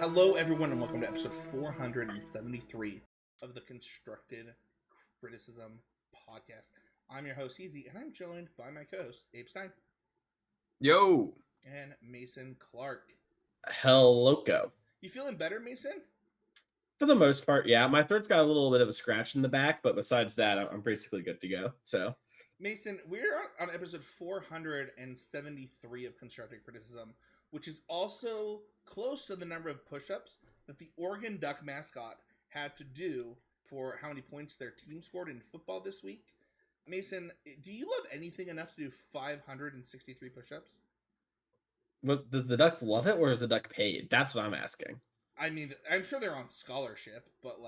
Hello, everyone, and welcome to episode 473 of the Constructed Criticism podcast. I'm your host, Easy, and I'm joined by my co-host, Abe Stein. Yo! And Mason Clark. Hello. You feeling better, Mason? For the most part, yeah. My throat's got a little bit of a scratch in the back, but besides that, I'm basically good to go. So, Mason, we're on episode 473 of Constructed Criticism, which is also close to the number of push-ups that the Oregon Duck mascot had to do for how many points their team scored in football this week. Mason, do you love anything enough to do 563 push-ups? what, does the duck love it, or is the duck paid? That's what I'm asking. I mean, I'm sure they're on scholarship, but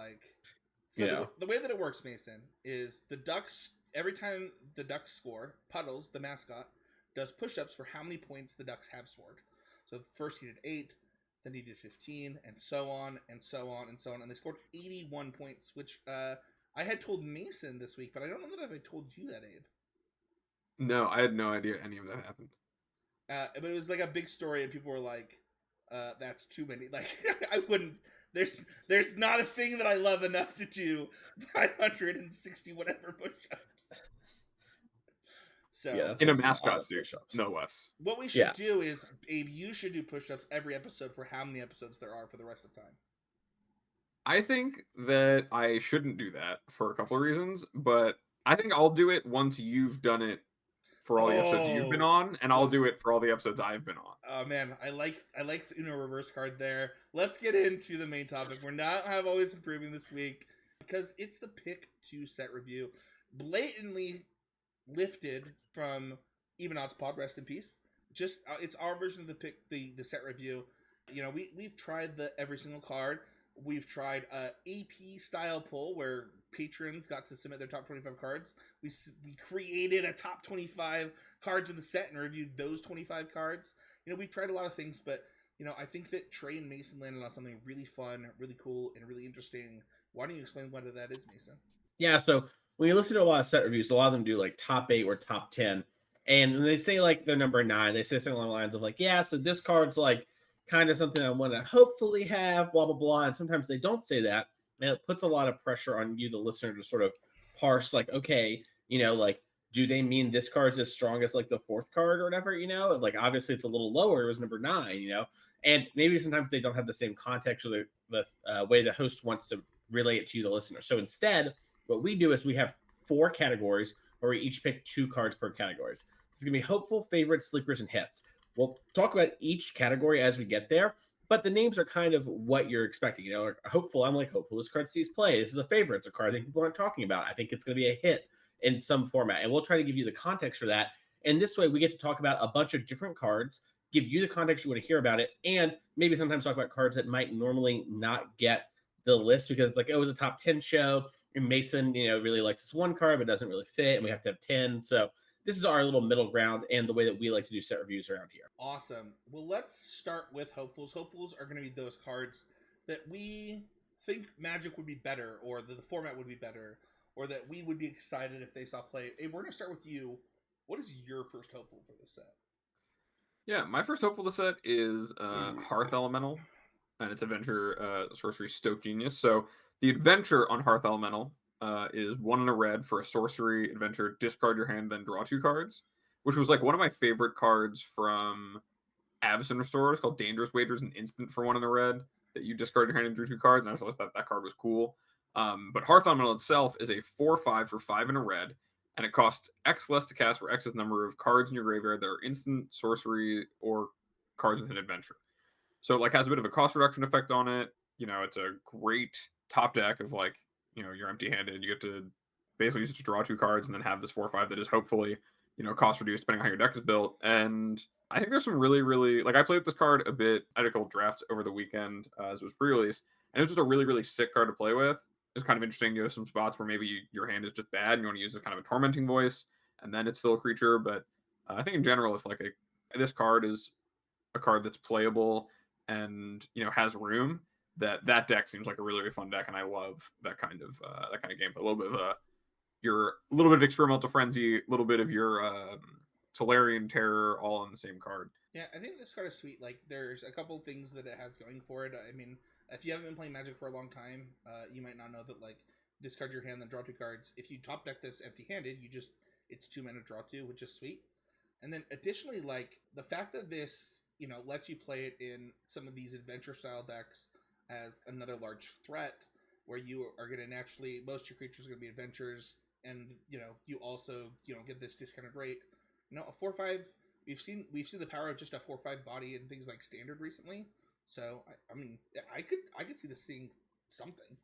so the way that it works, Mason, is the Ducks, every time the Ducks score, Puddles, the mascot, does push-ups for how many points the Ducks have scored. So first he did 8, then he did 15, and so on, and so on, and so on. And they scored 81 points, which I had told Mason this week, but I don't know that I told you that, Abe. No, I had no idea any of that happened. But it was like a big story, and people were like, that's too many. Like, I wouldn't... There's not a thing that I love enough to do 560 whatever push-ups. So Yeah, in a mascot suit, no less. What we should do is, Abe, you should do push-ups every episode for how many episodes there are for the rest of the time. I think that I shouldn't do that for a couple of reasons, but I think I'll do it once you've done it for all the episodes you've been on, and I'll do it for all the episodes I've been on. Oh man, I like the Uno reverse card there. Let's get into the main topic. We're not have always improving this week because it's the pick 2 set review, blatantly lifted from Even Odds Pod, rest in peace. Just it's our version of the set review. You know, we've tried the every single card. We've tried a AP style poll where patrons got to submit their top 25 cards. We created a top 25 cards in the set and reviewed those 25 cards. You know, we've tried a lot of things, but you know, I think that Trey and Mason landed on something really fun, really cool, and really interesting. Why don't you explain what that is, Mason? Yeah, so when you listen to a lot of set reviews, a lot of them do like top 8 or top 10. And when they say like they're number 9, they say something along the lines of like, yeah, so this card's like kind of something I want to hopefully have, blah, blah, blah. And sometimes they don't say that. And it puts a lot of pressure on you, the listener, to sort of parse like, okay, you know, like, do they mean this card's as strong as like the 4th card or whatever, you know? Like, obviously it's a little lower. It was number 9, you know? And maybe sometimes they don't have the same context or the way the host wants to relay it to you, the listener. So instead, what we do is we have 4 categories where we each pick 2 cards per categories. It's going to be hopeful, favorites, sleepers, and hits. We'll talk about each category as we get there, but the names are kind of what you're expecting. You know, like hopeful, I'm like, hopeful this card sees play. This is a favorite. It's a card I think people aren't talking about. I think it's going to be a hit in some format, and we'll try to give you the context for that. And this way we get to talk about a bunch of different cards, give you the context you want to hear about it, and maybe sometimes talk about cards that might normally not get the list because it's like, oh, it was a top 10 show, and Mason, you know, really likes this one card, but doesn't really fit, and we have to have 10. So this is our little middle ground and the way that we like to do set reviews around here. Awesome. Well, let's start with hopefuls. Hopefuls are going to be those cards that we think Magic would be better, or that the format would be better, or that we would be excited if they saw play. Hey, we're going to start with you. What is your first hopeful for this set? Yeah, my first hopeful to set is Hearth Elemental, and its adventure sorcery Stoke Genius. So the adventure on Hearth Elemental is 1 and a red for a sorcery adventure, discard your hand, then draw 2 cards, which was like one of my favorite cards from Avacyn Restorers, called Dangerous Wagers, an instant for 1 and a red that you discard your hand and drew 2 cards, and I just thought that card was cool. But Hearth Elemental itself is a 4/5 for 5 and a red, and it costs X less to cast for X's number of cards in your graveyard that are instant, sorcery, or cards with an adventure. So it like has a bit of a cost reduction effect on it. You know, it's a great top deck of like, you know, you're empty-handed. You get to basically use it to draw 2 cards and then have this 4/5 that is hopefully, you know, cost reduced depending on how your deck is built. And I think there's some really, really, like I played with this card a bit. I did a couple drafts over the weekend as it was pre-release, and it was just a really, really sick card to play with. It's kind of interesting. You have some spots where maybe your hand is just bad and you want to use a kind of a tormenting voice, and then it's still a creature. But I think in general, if like this card is a card that's playable and, you know, has room, that deck seems like a really, really fun deck, and I love that kind of gameplay. A little bit of experimental frenzy, a little bit of your Tolarian Terror all on the same card. Yeah, I think this card is sweet. Like, there's a couple things that it has going for it. I mean, if you haven't been playing Magic for a long time, you might not know that, like, discard your hand, then draw 2 cards. If you top deck this empty-handed, it's 2 mana draw 2, which is sweet. And then additionally, like, the fact that this, lets you play it in some of these adventure-style decks as another large threat, where you are going to naturally, most of your creatures are going to be adventures, and, you also, get this discounted rate. A 4/5... We've seen the power of just a 4/5 body in things like Standard recently, so I mean I could see this seeing something.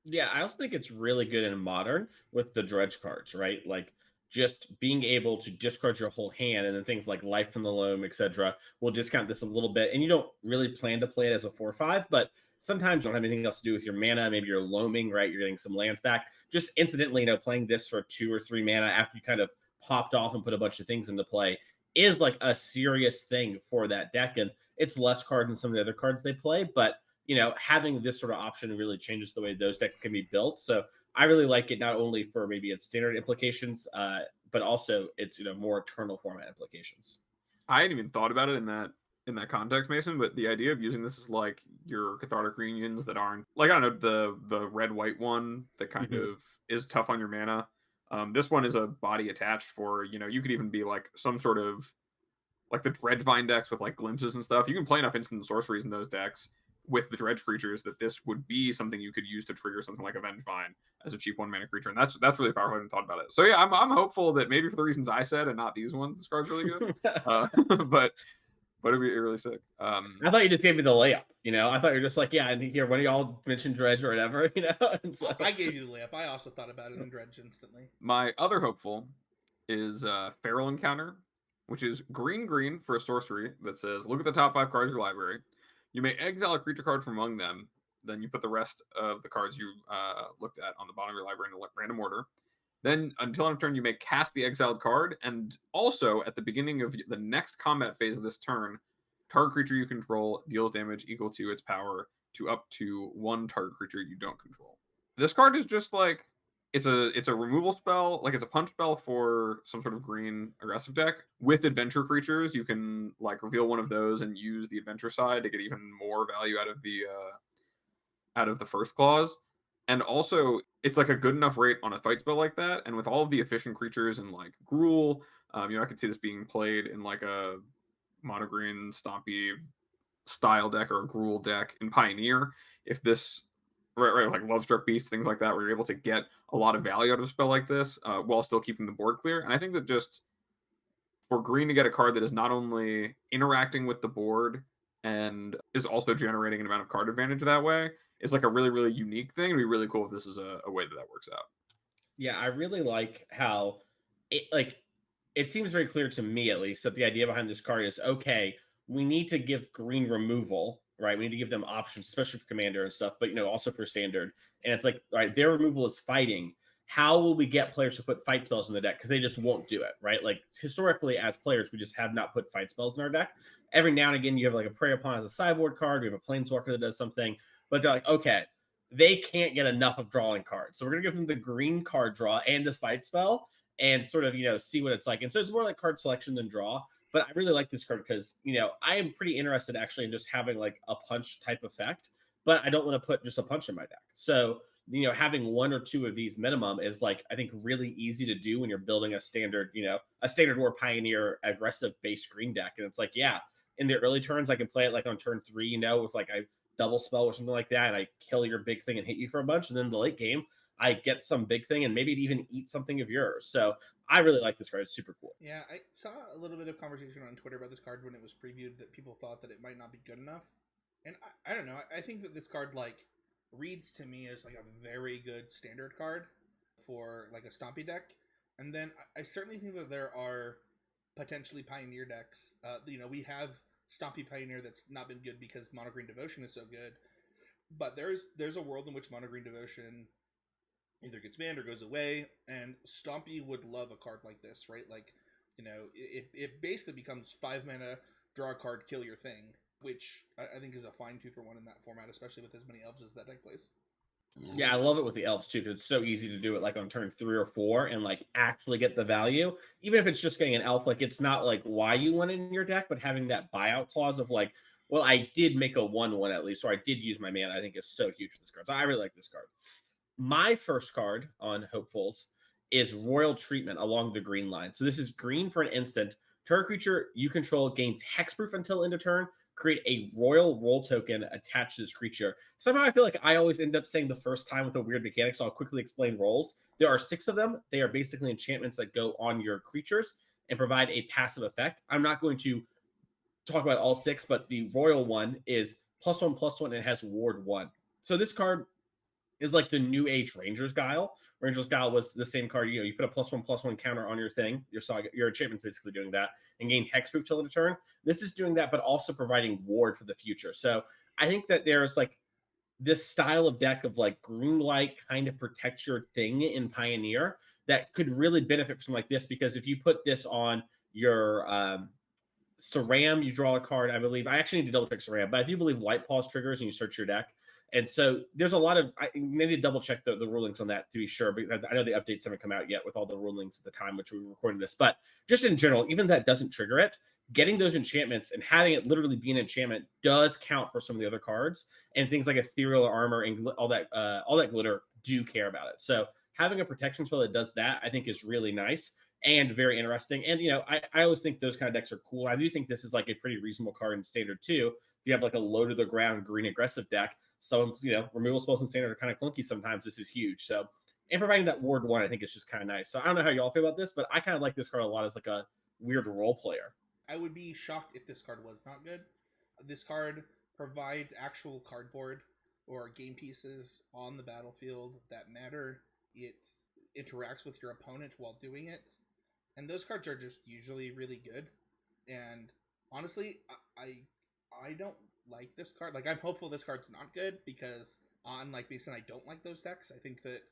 Yeah, I also think it's really good in Modern with the dredge cards, right? Like just being able to discard your whole hand, and then things like Life from the Loam, etc., will discount this a little bit. And you don't really plan to play it as a 4/5, but sometimes you don't have anything else to do with your mana. Maybe you're loaming, right? You're getting some lands back. Just incidentally, playing this for 2 or 3 mana after you kind of popped off and put a bunch of things into play is like a serious thing for that deck. And it's less card than some of the other cards they play, but having this sort of option really changes the way those decks can be built. So I really like it, not only for maybe its standard implications, but also its more eternal format implications. I hadn't even thought about it in that context, Mason, but the idea of using this is like your Cathartic Reunions that aren't like, I don't know, the red-white one that kind of is tough on your mana. This one is a body attached for, you could even be like some sort of like the Dredgevine decks with like glimpses and stuff. You can play enough instant sorceries in those decks with the dredge creatures that this would be something you could use to trigger something like Vengevine as a cheap 1 mana creature, and that's really powerful. I hadn't thought about it. So yeah, I'm hopeful that maybe for the reasons I said and not these ones, this card's really good. But it'd be really sick. I thought you just gave me the layup. I thought you were just like, yeah, and here, when y'all mentioned dredge or whatever, And so... I gave you the layup. I also thought about it in dredge instantly. My other hopeful is Feral Encounter, which is green for a sorcery that says, look at the top 5 cards of your library. You may exile a creature card from among them. Then you put the rest of the cards you looked at on the bottom of your library in a random order. Then, until end of turn, you may cast the exiled card. And also, at the beginning of the next combat phase of this turn, target creature you control deals damage equal to its power to up to 1 target creature you don't control. This card is just like, it's a removal spell, like it's a punch spell for some sort of green aggressive deck. With adventure creatures, you can like reveal one of those and use the adventure side to get even more value out of the first clause. And also, it's like a good enough rate on a fight spell like that. And with all of the efficient creatures and like Gruul, I could see this being played in like a mono green stompy style deck or a Gruul deck in Pioneer. If this right, like Lovestruck Beast, things like that, where you're able to get a lot of value out of a spell like this while still keeping the board clear. And I think that just for green to get a card that is not only interacting with the board and is also generating an amount of card advantage that way is like a really, really unique thing. It'd be really cool if this is a way that works out. Yeah, I really like how it seems very clear to me, at least, that the idea behind this card is, okay, we need to give green removal, right? We need to give them options, especially for commander and stuff, but also for standard. And it's like, all right, their removal is fighting. How will we get players to put fight spells in the deck? Because they just won't do it, right? Like historically, as players, we just have not put fight spells in our deck. Every now and again, you have like a Prey Upon as a sideboard card. We have a Planeswalker that does something, but they're like, okay, they can't get enough of drawing cards, so we're gonna give them the green card draw and this fight spell, and sort of see what it's like. And so it's more like card selection than draw. But I really like this card because, I am pretty interested actually in just having like a punch type effect, but I don't want to put just a punch in my deck. So, having 1 or 2 of these minimum is like, I think really easy to do when you're building a standard war Pioneer aggressive base green deck. And it's like, yeah, in the early turns, I can play it like on turn 3, with like a double spell or something like that. And I kill your big thing and hit you for a bunch. And then the late game, I get some big thing and maybe even eat something of yours. So I really like this card. It's super cool. Yeah, I saw a little bit of conversation on Twitter about this card when it was previewed that people thought that it might not be good enough. And I don't know. I think that this card like reads to me as like a very good standard card for like a stompy deck. And then I certainly think that there are potentially Pioneer decks. We have stompy Pioneer that's not been good because Mono Green Devotion is so good. But there's a world in which Mono Green Devotion either gets banned or goes away, and Stompy would love a card like this, right? Like, it basically becomes 5 mana, draw a card, kill your thing, which I think is a fine 2-for-1 in that format, especially with as many elves as that deck plays. Yeah, I love it with the elves too, because it's so easy to do it like on turn 3 or 4 and like actually get the value. Even if it's just getting an elf, like it's not like why you want it in your deck, but having that buyout clause of like, well, I did make a 1/1 at least, or I did use my mana, I think is so huge for this card. So I really like this card. My first card on Hopefuls is Royal Treatment along the green line. So this is green for an instant. Target creature you control gains hexproof until end of turn. Create a royal roll token attached to this creature. Somehow I feel like I always end up saying the first time with a weird mechanic, so I'll quickly explain rolls. There are 6 of them. They are basically enchantments that go on your creatures and provide a passive effect. I'm not going to talk about all 6, but the royal one is +1/+1 and it has ward 1. So this card is like the new age Ranger's Guile. Ranger's Guile was the same card. You put a +1/+1 counter on your thing. Your enchantment's basically doing that and gain hexproof till end of turn. This is doing that, but also providing ward for the future. So I think that there's like this style of deck of like green light kind of protect your thing in Pioneer that could really benefit from something like this, because if you put this on your Saram, you draw a card, I believe. I actually need to double check Saram, but I do believe Light Pause triggers and you search your deck. And so there's a lot of, I need to double check the rulings on that to be sure, because I know the updates haven't come out yet with all the rulings at the time which we recorded this. But just in general, even that doesn't trigger it, getting those enchantments and having it literally be an enchantment does count for some of the other cards. And things like Ethereal Armor and all that glitter do care about it. So having a protection spell that does that, I think, is really nice and very interesting. And, I always think those kind of decks are cool. I do think this is like a pretty reasonable card in Standard too. If you have like a low to the ground green aggressive deck, some, removal spells in Standard are kind of clunky sometimes. This is huge. So, and providing that ward 1, I think is just kind of nice. So I don't know how y'all feel about this, but I kind of like this card a lot as like a weird role player. I would be shocked if this card was not good. This card provides actual cardboard or game pieces on the battlefield that matter. It interacts with your opponent while doing it. And those cards are just usually really good. And honestly, I don't like this card. Like, I'm hopeful this card's not good, because on like Mason, I don't like those decks. I think that,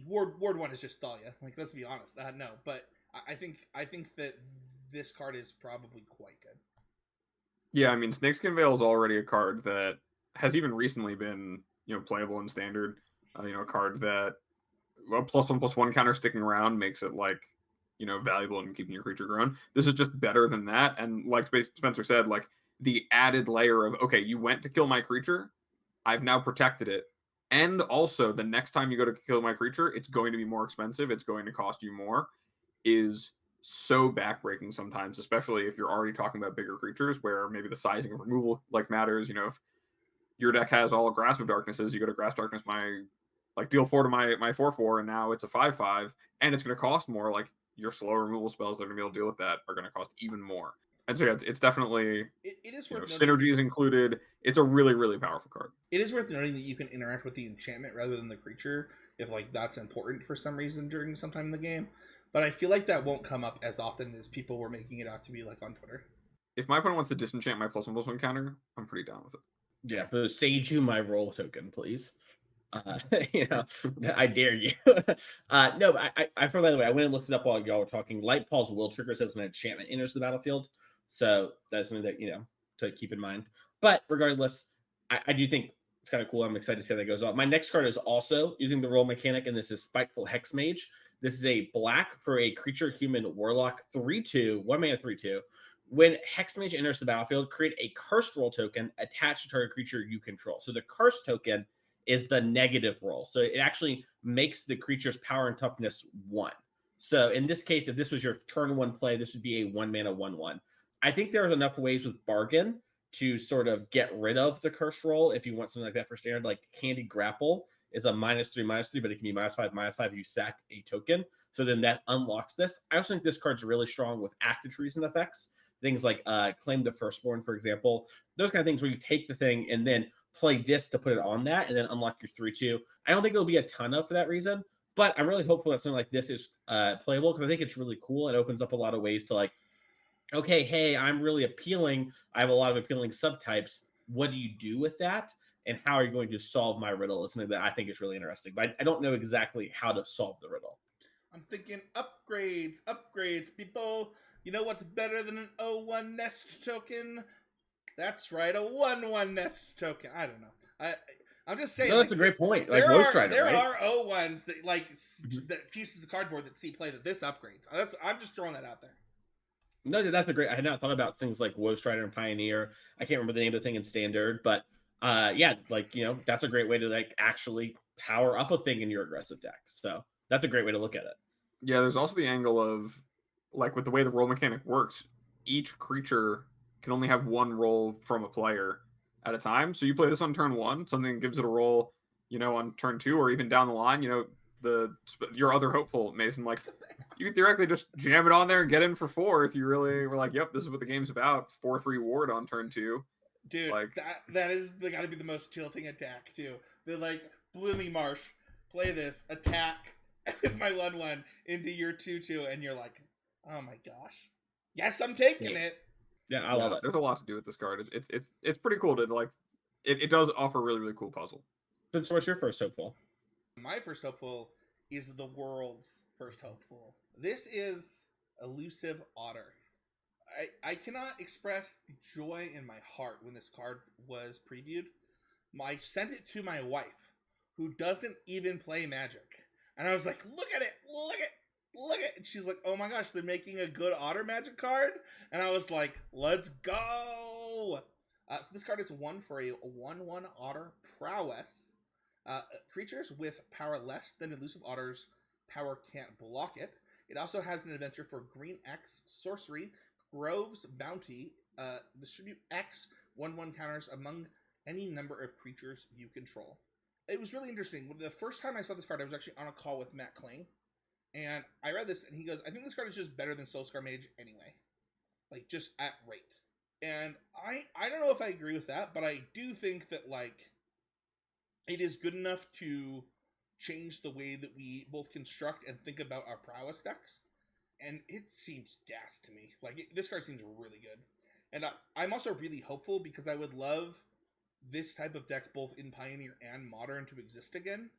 Ward 1 is just Thalia. Like, let's be honest. No, but I think that this card is probably quite good. Yeah, I mean, Snakeskin Veil is already a card that has even recently been, playable in Standard. A card that a +1/+1 counter sticking around makes it like, valuable in keeping your creature grown. This is just better than that. And like Spencer said, like the added layer of, okay, you went to kill my creature, I've now protected it. And also the next time you go to kill my creature, it's going to be more expensive. It's going to cost you more, is so backbreaking sometimes, especially if you're already talking about bigger creatures where maybe the sizing of removal like matters. If your deck has all Grasp of Darknesses, you go to Grasp Darkness deal 4 to my 4/4, and now it's a 5/5, and it's going to cost more. Like, your slow removal spells that are going to be able to deal with that are going to cost even more. And so, yeah, it's definitely, it is worth synergies included. It's a really, really powerful card. It is worth noting that you can interact with the enchantment rather than the creature if like that's important for some reason during some time in the game. But I feel like that won't come up as often as people were making it out to be, like on Twitter. If my opponent wants to disenchant my +1/+1 counter, I'm pretty down with it. Yeah, but sage you my roll token, please. I dare you. No, I by the way, I went and looked it up while y'all were talking. Light Pause will trigger says when an enchantment enters the battlefield. So that's something that, to keep in mind. But regardless, I do think it's kind of cool. I'm excited to see how that goes on. My next card is also using the roll mechanic, and this is Spiteful Hex Mage. This is a black for a creature human warlock 3/2, 1 mana 3/2. When Hex Mage enters the battlefield, create a cursed roll token attached to target creature you control. So the cursed token is the negative roll. So it actually makes the creature's power and toughness 1. So in this case, if this was your turn 1 play, this would be a 1 mana 1/1. I think there's enough ways with Bargain to sort of get rid of the cursed roll if you want something like that for Standard. Like Candy Grapple is a -3/-3, but it can be -5/-5 if you sack a token. So then that unlocks this. I also think this card's really strong with active treason effects. Things like Claim the Firstborn, for example. Those kind of things where you take the thing and then play this to put it on that and then unlock your 3/2. I don't think it'll be a ton of for that reason, but I'm really hopeful that something like this is playable, because I think it's really cool. It opens up a lot of ways to like, okay, hey, I'm really appealing. I have a lot of appealing subtypes. What do you do with that? And how are you going to solve my riddle? Is something that I think is really interesting, but I don't know exactly how to solve the riddle. I'm thinking upgrades, people. You know what's better than an 0/1 nest token? That's right, a 1/1 nest token. I don't know. I'm just saying. No, that's like, a great point. Like Woe Strider, there right? are O1s that that pieces of cardboard that see play that this upgrades. I'm just throwing that out there. No, that's a great. I had not thought about things like Woe Strider and Pioneer. I can't remember the name of the thing in Standard, but yeah, like that's a great way to like actually power up a thing in your aggressive deck. So that's a great way to look at it. Yeah, there's also the angle of like with the way the roll mechanic works, each creature can only have one roll from a player at a time. So you play this on turn 1, something gives it a roll, on turn 2, or even down the line, your other hopeful Mason, like you could theoretically just jam it on there and get in for 4 if you really were like, yep, this is what the game's about. 4/3 ward on turn 2. Dude, like that is got to be the most tilting attack too. They're like, Bloomy Marsh, play this, attack with my 1/1 into your 2/2, and you're like, oh my gosh, yes, I'm taking it. Yeah, I love it. There's a lot to do with this card. It's pretty cool to like. It does offer a really, really cool puzzle. So what's your first hopeful? My first hopeful is the world's first hopeful. This is elusive Otter. I cannot express the joy in my heart when this card was previewed. I sent it to my wife, who doesn't even play Magic. And I was like, look at it, look at it. And she's like, oh my gosh, they're making a good Otter Magic card? And I was like, let's go! So this card is 1 for a 1/1 Otter Prowess. Creatures with power less than elusive Otter's power can't block it. It also has an adventure for green X sorcery, Grove's Bounty. Distribute X 1/1 counters among any number of creatures you control. It was really interesting. The first time I saw this card, I was actually on a call with Matt Kling, and I read this, and he goes, I think this card is just better than Soulscar Mage anyway. Like, just at rate. And I don't know if I agree with that, but I do think that, like, it is good enough to change the way that we both construct and think about our prowess decks. And it seems gas to me. Like, this card seems really good. And I'm also really hopeful because I would love this type of deck both in Pioneer and Modern to exist again.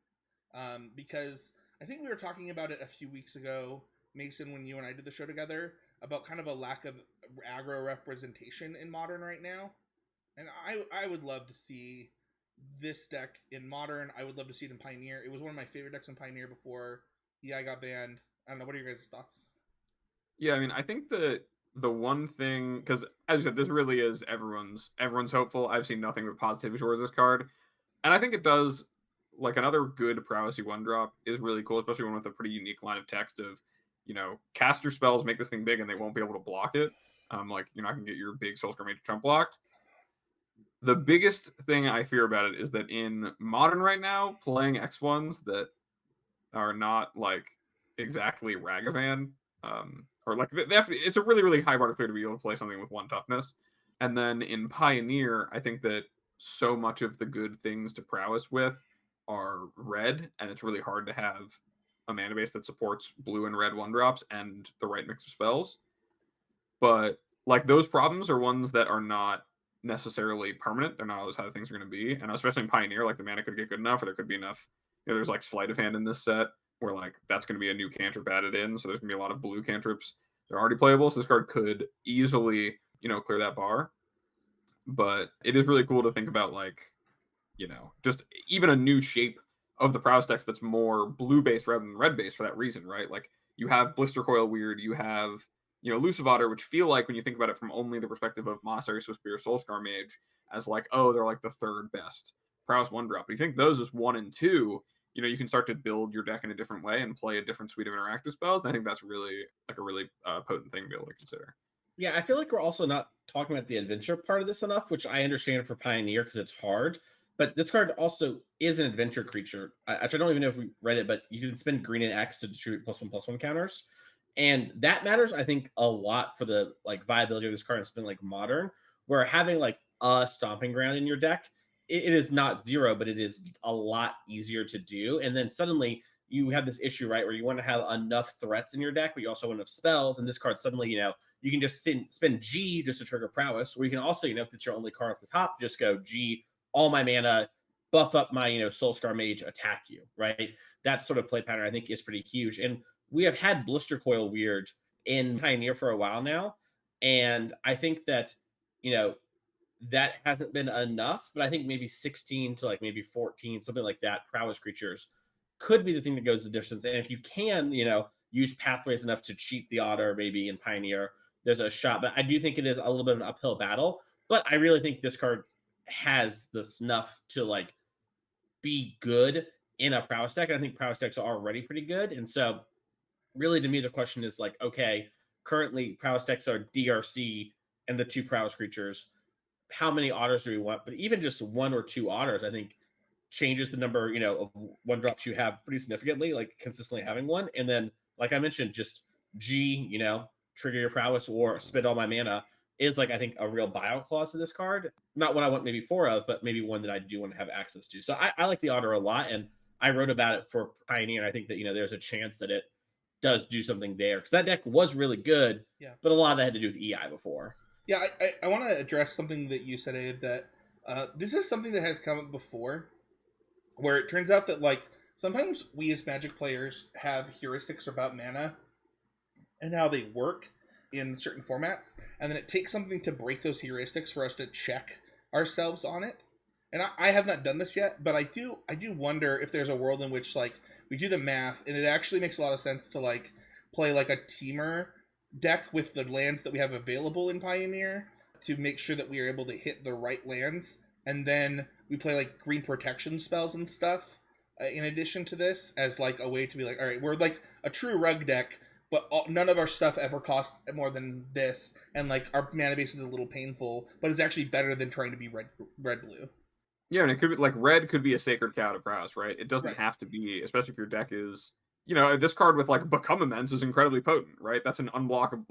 Because I think we were talking about it a few weeks ago, Mason, when you and I did the show together, about kind of a lack of aggro representation in Modern right now. And I would love to see this deck in Modern. I would love to see it in Pioneer. It was one of my favorite decks in Pioneer before EI got banned. I don't know, what are your guys' thoughts? Yeah, I mean, I think that the one thing, because as you said, this really is everyone's hopeful. I've seen nothing but positivity towards this card. And I think it does, like, another good prowessy 1-drop is really cool, especially one with a pretty unique line of text of, cast your spells, make this thing big, and they won't be able to block it. Like, you're not going to get your big Soulscar Mage chump blocked. The biggest thing I fear about it is that in Modern right now, playing X1s that are not, like, exactly Ragavan, or like they have to, it's a really, really high bar to clear to be able to play something with 1 toughness. And then in Pioneer, I think that so much of the good things to prowess with are red, and it's really hard to have a mana base that supports blue and red 1-drops and the right mix of spells. But like those problems are ones that are not necessarily permanent. They're not always how things are going to be. And especially in Pioneer, like the mana could get good enough, or there could be enough. There's like Sleight of Hand in this set where like that's going to be a new cantrip added in. So there's going to be a lot of blue cantrips that are already playable. So this card could easily, clear that bar. But it is really cool to think about, like, just even a new shape of the prowess decks that's more blue-based rather than red-based for that reason, right? Like, you have Blister Coil Weird, you have, Elusive Otter, which feel like, when you think about it from only the perspective of Monastery Swiftspear, Soulscar Mage, as like, oh, they're like the 3rd best prowess 1-drop. But you think those as 1 and 2, you can start to build your deck in a different way and play a different suite of interactive spells. And I think that's really, like, a really potent thing to be able to consider. Yeah, I feel like we're also not talking about the adventure part of this enough, which I understand for Pioneer because it's hard. But this card also is an adventure creature. I don't even know if we read it, but you can spend green and X to distribute +1/+1 counters. And that matters, I think, a lot for the like viability of this card. It's been like Modern, where having like a stomping ground in your deck, it is not 0, but it is a lot easier to do. And then suddenly you have this issue, right, where you want to have enough threats in your deck, but you also want enough spells. And this card suddenly, you can just spend G just to trigger prowess, or you can also, if it's your only card off the top, just go G, all my mana, buff up my, Soulscar Mage, attack you, right? That sort of play pattern, I think, is pretty huge. And we have had Blister Coil Weird in Pioneer for a while now. And I think that, that hasn't been enough, but I think maybe 16 to like maybe 14, something like that, prowess creatures could be the thing that goes the distance. And if you can, use pathways enough to cheat the Otter maybe in Pioneer, there's a shot. But I do think it is a little bit of an uphill battle. But I really think this card has the snuff to like be good in a prowess deck. And I think prowess decks are already pretty good. And so really to me, the question is like, okay, currently prowess decks are DRC and the 2 prowess creatures. How many Otters do we want? But even just 1 or 2 Otters, I think changes the number, of 1-drops you have pretty significantly, like consistently having one. And then, like I mentioned, just G, trigger your prowess or spend all my mana is like, I think, a real buyout clause to this card. Not what I want maybe 4 of, but maybe one that I do want to have access to. So I like the Otter a lot. And I wrote about it for Pioneer. And I think that, there's a chance that it does do something there. Because that deck was really good, but a lot of that had to do with EI before. Yeah, I want to address something that you said, Abe, that this is something that has come up before, where it turns out that, like, sometimes we as Magic players have heuristics about mana and how they work in certain formats, and then it takes something to break those heuristics for us to check ourselves on it. And I have not done this yet, but I do wonder if there's a world in which, like, we do the math, and it actually makes a lot of sense to, like, play, like, a Teamer deck with the lands that we have available in Pioneer to make sure that we are able to hit the right lands, and then we play like green protection spells and stuff in addition to this as like a way to be like, all right, we're like a true rug deck, but none of our stuff ever costs more than this, and like our mana base is a little painful, but it's actually better than trying to be red blue. Yeah, and it could be like red could be a sacred cow to prowess, right? It doesn't have to be, especially if your deck is, this card with like Become Immense is incredibly potent, right? That's an unblockable,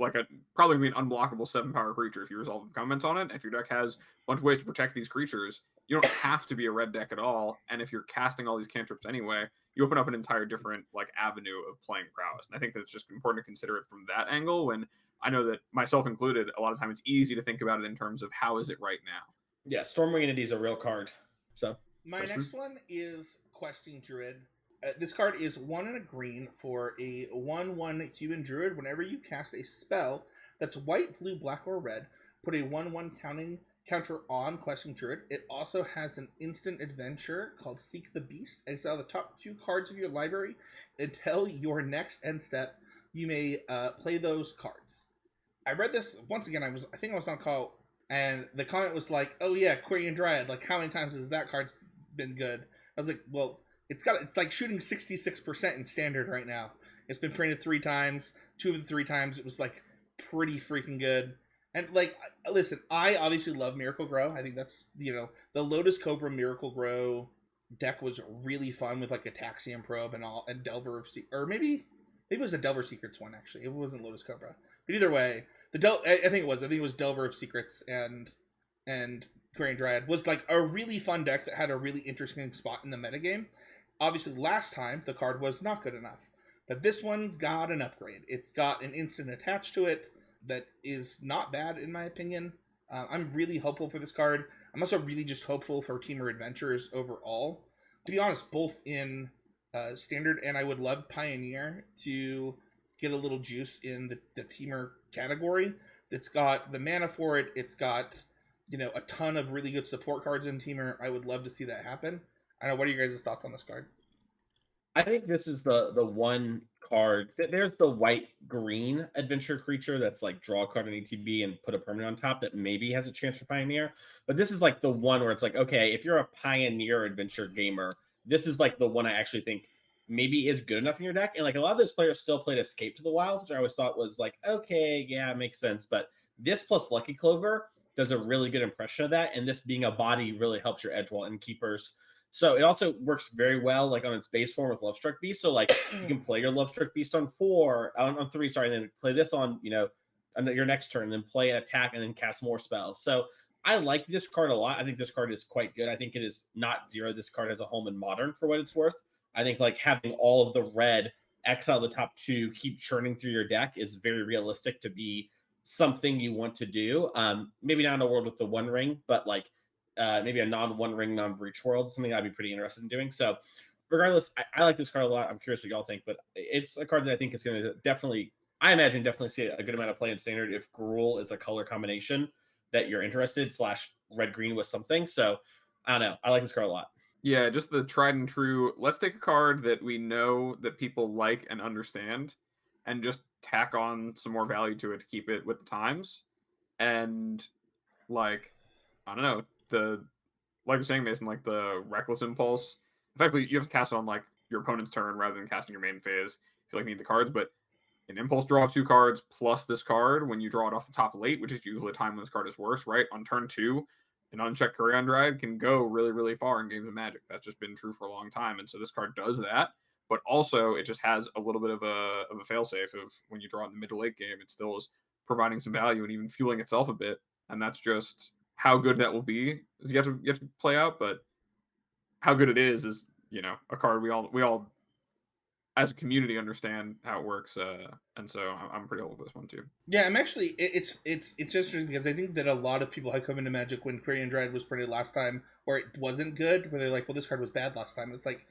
probably an unblockable 7-power creature if you resolve comments on it. If your deck has a bunch of ways to protect these creatures, you don't have to be a red deck at all. And if you're casting all these cantrips anyway, you open up an entire different like avenue of playing prowess. And I think that it's just important to consider it from that angle. When I know that myself included, a lot of time it's easy to think about it in terms of how is it right now. Yeah, Stormwing Entity is a real card. So my next one is Questing Druid. This card is 1 and a green for a 1/1 human druid. Whenever you cast a spell that's white, blue, black, or red, put a 1/1 counter on Questing Druid. It also has an instant adventure called Seek the Beast. Exile the top 2 cards of your library until your next end step. You may play those cards. I read this once again. I think I was on a call, and the comment was like, "Oh yeah, Quirion Dryad. Like, how many times has that card been good?" I was like, "Well, it's like shooting 66% in standard right now. It's been printed 3 times. 2 of the 3 times it was like pretty freaking good." And like, listen, I obviously love Miracle Grow. I think that's, the Lotus Cobra Miracle Grow deck was really fun with like Ataxian Probe and Delver of or maybe it was a Delver Secrets one actually. It wasn't Lotus Cobra, but either way, I think it was Delver of Secrets and Quirion Dryad was like a really fun deck that had a really interesting spot in the metagame. Obviously, last time, the card was not good enough. But this one's got an upgrade. It's got an instant attached to it that is not bad, in my opinion. I'm really hopeful for this card. I'm also really just hopeful for Teamer Adventures overall. To be honest, both in Standard and I would love Pioneer to get a little juice in the Teamer category. It's got the mana for it. It's got, a ton of really good support cards in Teamer. I would love to see that happen. I don't know, what are your guys' thoughts on this card? I think this is the one card. There's the white-green adventure creature that's like draw a card in ETB and put a permanent on top that maybe has a chance for Pioneer. But this is like the one where it's like, okay, if you're a Pioneer adventure gamer, this is like the one I actually think maybe is good enough in your deck. And like a lot of those players still played Escape to the Wild, which I always thought was like, okay, yeah, it makes sense. But this plus Lucky Clover does a really good impression of that. And this being a body really helps your Edgewall Innkeepers. So it also works very well like on its base form with Lovestruck Beast. So like you can play your Lovestruck Beast on 3, sorry, and then play this on, on your next turn, then play an attack and then cast more spells. So I like this card a lot. I think this card is quite good. I think it is not 0. This card has a home in Modern for what it's worth. I think like having all of the red, exile the top 2, keep churning through your deck is very realistic to be something you want to do. Maybe not in a world with the 1 ring, but like maybe a non-1 ring, non-breach world, something I'd be pretty interested in doing. So regardless, I like this card a lot. I'm curious what y'all think, but it's a card that I think is going to definitely see a good amount of play in Standard if Gruul is a color combination. that you're interested / red green with something. So I don't know. I like this card a lot. Yeah, just the tried and true. Let's take a card that we know that people like and understand, and just tack on some more value to it to keep it with the times. And like, I don't know, like you're saying, Mason, like the reckless impulse. Effectively, you have to cast it on like your opponent's turn rather than casting your main phase if you like need the cards. But an impulse draw of 2 cards plus this card when you draw it off the top late, which is usually a time when this card is worse, right? On turn 2, an unchecked Courion Dryad can go really, really far in games of Magic. That's just been true for a long time. And so this card does that. But also, it just has a little bit of a failsafe of when you draw it in the mid to late game, it still is providing some value and even fueling itself a bit. And that's just how good that will be is yet to play out. But how good it is a card we all as a community understand how it works, and so I'm pretty hopeful for this one too. Yeah, I'm actually it's interesting because I think that a lot of people had come into Magic when Courion Dryad was printed last time, or it wasn't good, where they're like, well, this card was bad last time. It's like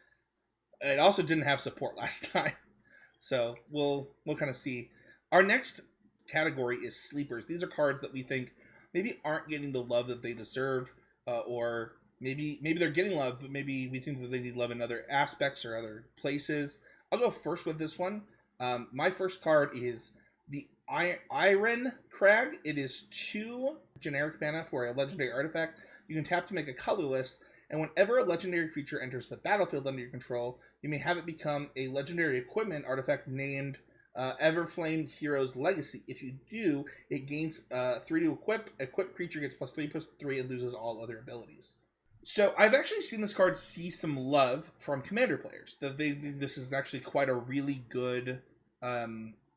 it also didn't have support last time, so we'll kind of see. Our next category is sleepers. These are cards that we think maybe aren't getting the love that they deserve, or maybe they're getting love, but maybe we think that they need love in other aspects or other places. I'll go first with this one. My first card is the Iron Crag. It is 2 generic mana for a legendary artifact. You can tap to make a colorless, and whenever a legendary creature enters the battlefield under your control, you may have it become a legendary equipment artifact named Everflame Hero's Legacy. If you do, it gains 3 to equip. Equipped creature gets +3/+3 and loses all other abilities. So I've actually seen this card see some love from Commander players. That this is actually quite a really good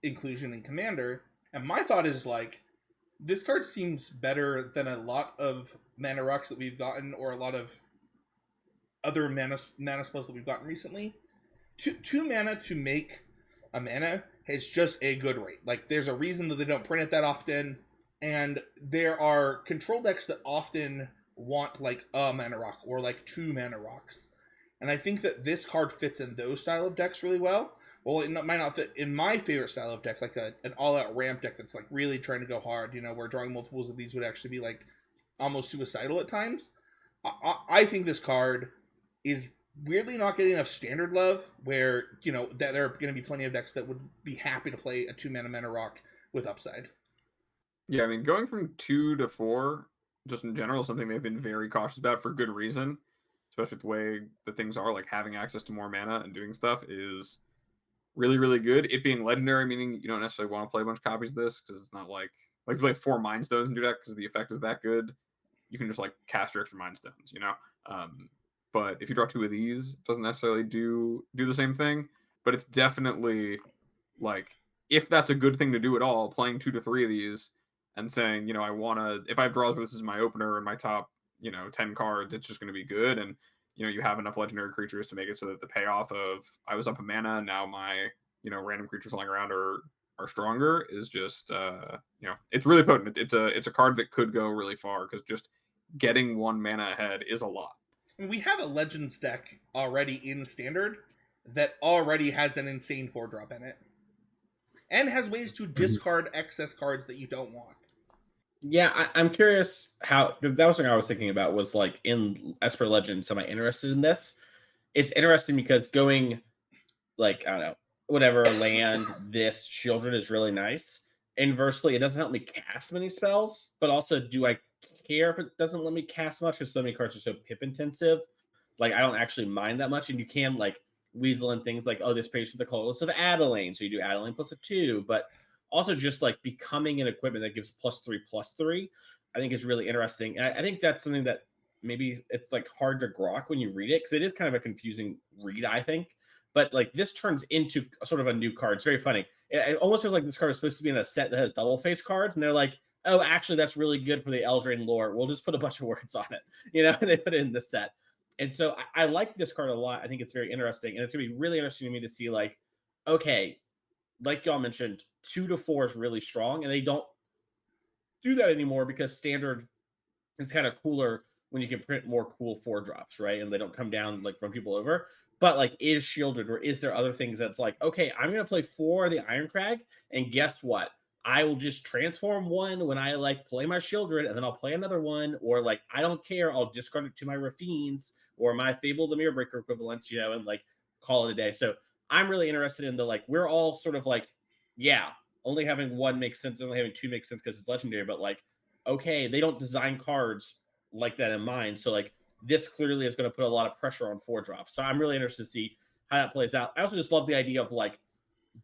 inclusion in Commander. And my thought is like, this card seems better than a lot of mana rocks that we've gotten, or a lot of other mana spells that we've gotten recently. 2 mana to make a mana is just a good rate. Like, there's a reason that they don't print it that often, and there are control decks that often want like a mana rock or like 2 mana rocks, and I think that this card fits in those style of decks really well. Well, it might not fit in my favorite style of deck, like an all-out ramp deck that's like really trying to go hard, where drawing multiples of these would actually be like almost suicidal at times. I think this card is weirdly not getting enough standard love, where that there are going to be plenty of decks that would be happy to play a 2 mana rock with upside. Yeah, I mean, going from 2 to 4 just in general, something they've been very cautious about for good reason, especially the way that things are, like having access to more mana and doing stuff is really, really good. It being legendary, meaning you don't necessarily want to play a bunch of copies of this, because it's not like you play 4 Mind Stones and do that because the effect is that good. You can just like cast your extra Mind Stones, but if you draw 2 of these, it doesn't necessarily do the same thing. But it's definitely like, if that's a good thing to do at all, playing 2 to 3 of these and saying, I want to, if I have draws where this is my opener and my top, 10 cards, it's just going to be good. And, you have enough legendary creatures to make it so that the payoff of I was up a mana and now my, random creatures lying around are stronger is just, it's really potent. It's a card that could go really far, because just getting 1 mana ahead is a lot. We have a Legends deck already in Standard that already has an insane 4-drop in it, and has ways to discard excess cards that you don't want. Yeah, I'm curious how, that was something I was thinking about, was like, in Esper Legends, am I interested in this? It's interesting because going like, I don't know, whatever land, this Children is really nice. Inversely, it doesn't help me cast many spells, but also, do I care if it doesn't let me cast much, because so many cards are so pip intensive? Like, I don't actually mind that much, and you can like weasel in things like, oh, this pays for the colorless of Adelaine, so you do Adelaine plus a 2, but also just like becoming an equipment that gives +3/+3, I think is really interesting. And I think that's something that maybe it's like hard to grok when you read it, because it is kind of a confusing read, I think. But like, this turns into sort of a new card. It's very funny. It almost feels like this card is supposed to be in a set that has double face cards, and they're like, oh, actually, that's really good for the Eldraine lore. We'll just put a bunch of words on it, and they put it in the set. And so I like this card a lot. I think it's very interesting, and it's gonna be really interesting to me to see, like, okay, like y'all mentioned, 2 to 4 is really strong, and they don't do that anymore because Standard is kind of cooler when you can print more cool 4-drops, right? And they don't come down, like, run people over. But like, is shielded, or is there other things that's like, okay, I'm gonna play 4 of the Iron Crag, and guess what? I will just transform one when I like play my children, and then I'll play another one, or like I don't care, I'll discard it to my Rafines or my Fable the Mirror Breaker equivalents, and like call it a day. So I'm really interested in the like we're all sort of like, yeah, only having one makes sense, only having two makes sense because it's legendary, but like, okay, they don't design cards like that in mind. So like this clearly is going to put a lot of pressure on 4-drops. So I'm really interested to see how that plays out. I also just love the idea of like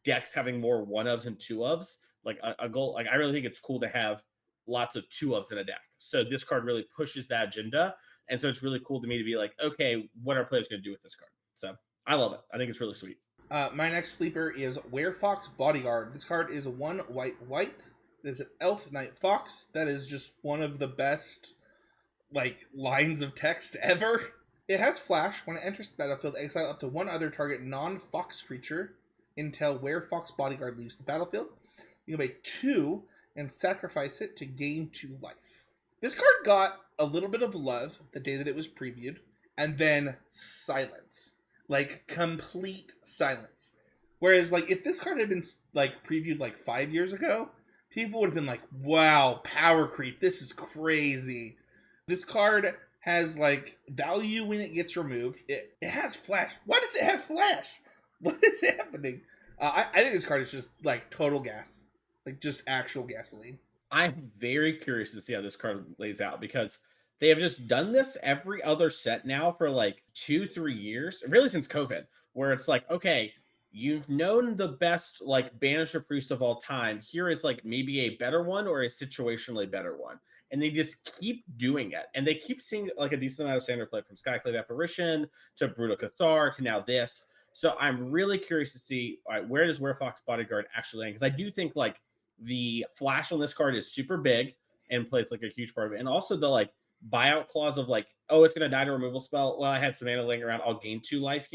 decks having more 1-ofs and 2-ofs. Like a goal, like I really think it's cool to have lots of 2-ofs in a deck. So this card really pushes that agenda. And so it's really cool to me to be like, okay, what are players going to do with this card? So I love it. I think it's really sweet. My next sleeper is Werefox Bodyguard. This card is 1 white. It is an Elf Knight Fox. That is just one of the best like lines of text ever. It has flash. When it enters the battlefield, exile up to one other target non-fox creature until Werefox Bodyguard leaves the battlefield. You can pay 2 and sacrifice it to gain 2 life. This card got a little bit of love the day that it was previewed, and then silence. Like, complete silence. Whereas, like, if this card had been, like, previewed, like, 5 years ago, people would have been like, wow, power creep, this is crazy. This card has, like, value when it gets removed. It has flash. Why does it have flash? What is happening? I think this card is just, like, total gas. Like, just actual gasoline. I'm very curious to see how this card lays out because they have just done this every other set now for like 2-3 years, really since COVID, where it's like, okay, you've known the best like Banisher Priest of all time. Here is like maybe a better one or a situationally better one. And they just keep doing it. And they keep seeing like a decent amount of standard play from Skyclave Apparition to Brutal Cathar to now this. So I'm really curious to see, all right, where does Werefox Bodyguard actually land? Because I do think like the flash on this card is super big and plays like a huge part of it. And also the like buyout clause of like, oh, it's going to die to removal spell. Well, I had some mana laying around. I'll gain 2 life,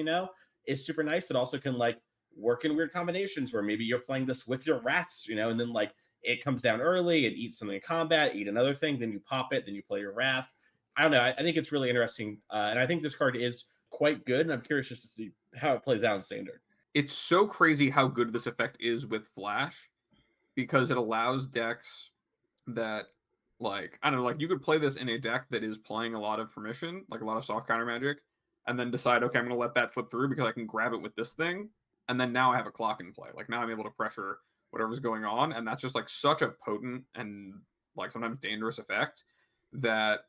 is super nice, but also can like work in weird combinations where maybe you're playing this with your wraths, and then like it comes down early and eats something in combat, eat another thing, then you pop it, then you play your wrath. I don't know. I think it's really interesting. And I think this card is quite good. And I'm curious just to see how it plays out in standard. It's so crazy how good this effect is with flash because it allows decks that like, I don't know, like you could play this in a deck that is playing a lot of permission, like a lot of soft counter magic, and then decide, okay, I'm going to let that flip through because I can grab it with this thing. And then now I have a clock in play. Like now I'm able to pressure whatever's going on. And that's just like such a potent and like sometimes dangerous effect that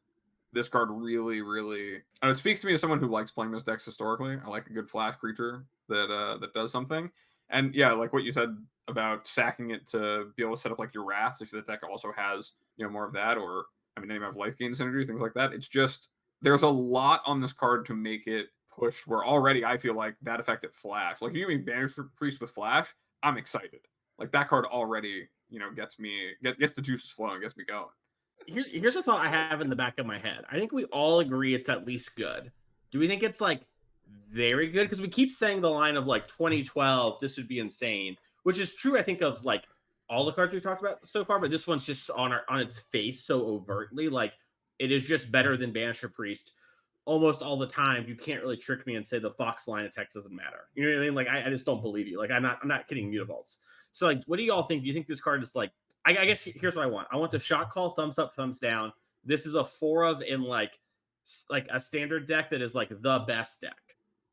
this card really, really, and it speaks to me as someone who likes playing those decks historically. I like a good flash creature that does something. And yeah, like what you said about sacking it to be able to set up like your wrath, if the deck also has, more of that, or I mean, they have life gain synergies, things like that. It's just, there's a lot on this card to make it pushed where already I feel like that effect at flash, like if you give me Banisher Priest with flash, I'm excited. Like that card already, gets the juices flowing, gets me going. Here's a thought I have in the back of my head. I think we all agree it's at least good. Do we think it's like very good? Because we keep saying the line of like 2012, this would be insane, which is true, I think, of like all the cards we've talked about so far, but this one's just on its face so overtly. Like it is just better than Banisher Priest almost all the time. You can't really trick me and say the Fox line of text doesn't matter. You know what I mean? Like I just don't believe you. Like I'm not kidding mutavolts. So like, what do you all think? Do you think this card is like, I guess here's what I want. I want the shot call, thumbs up, thumbs down. This is a 4 of in like a standard deck that is like the best deck.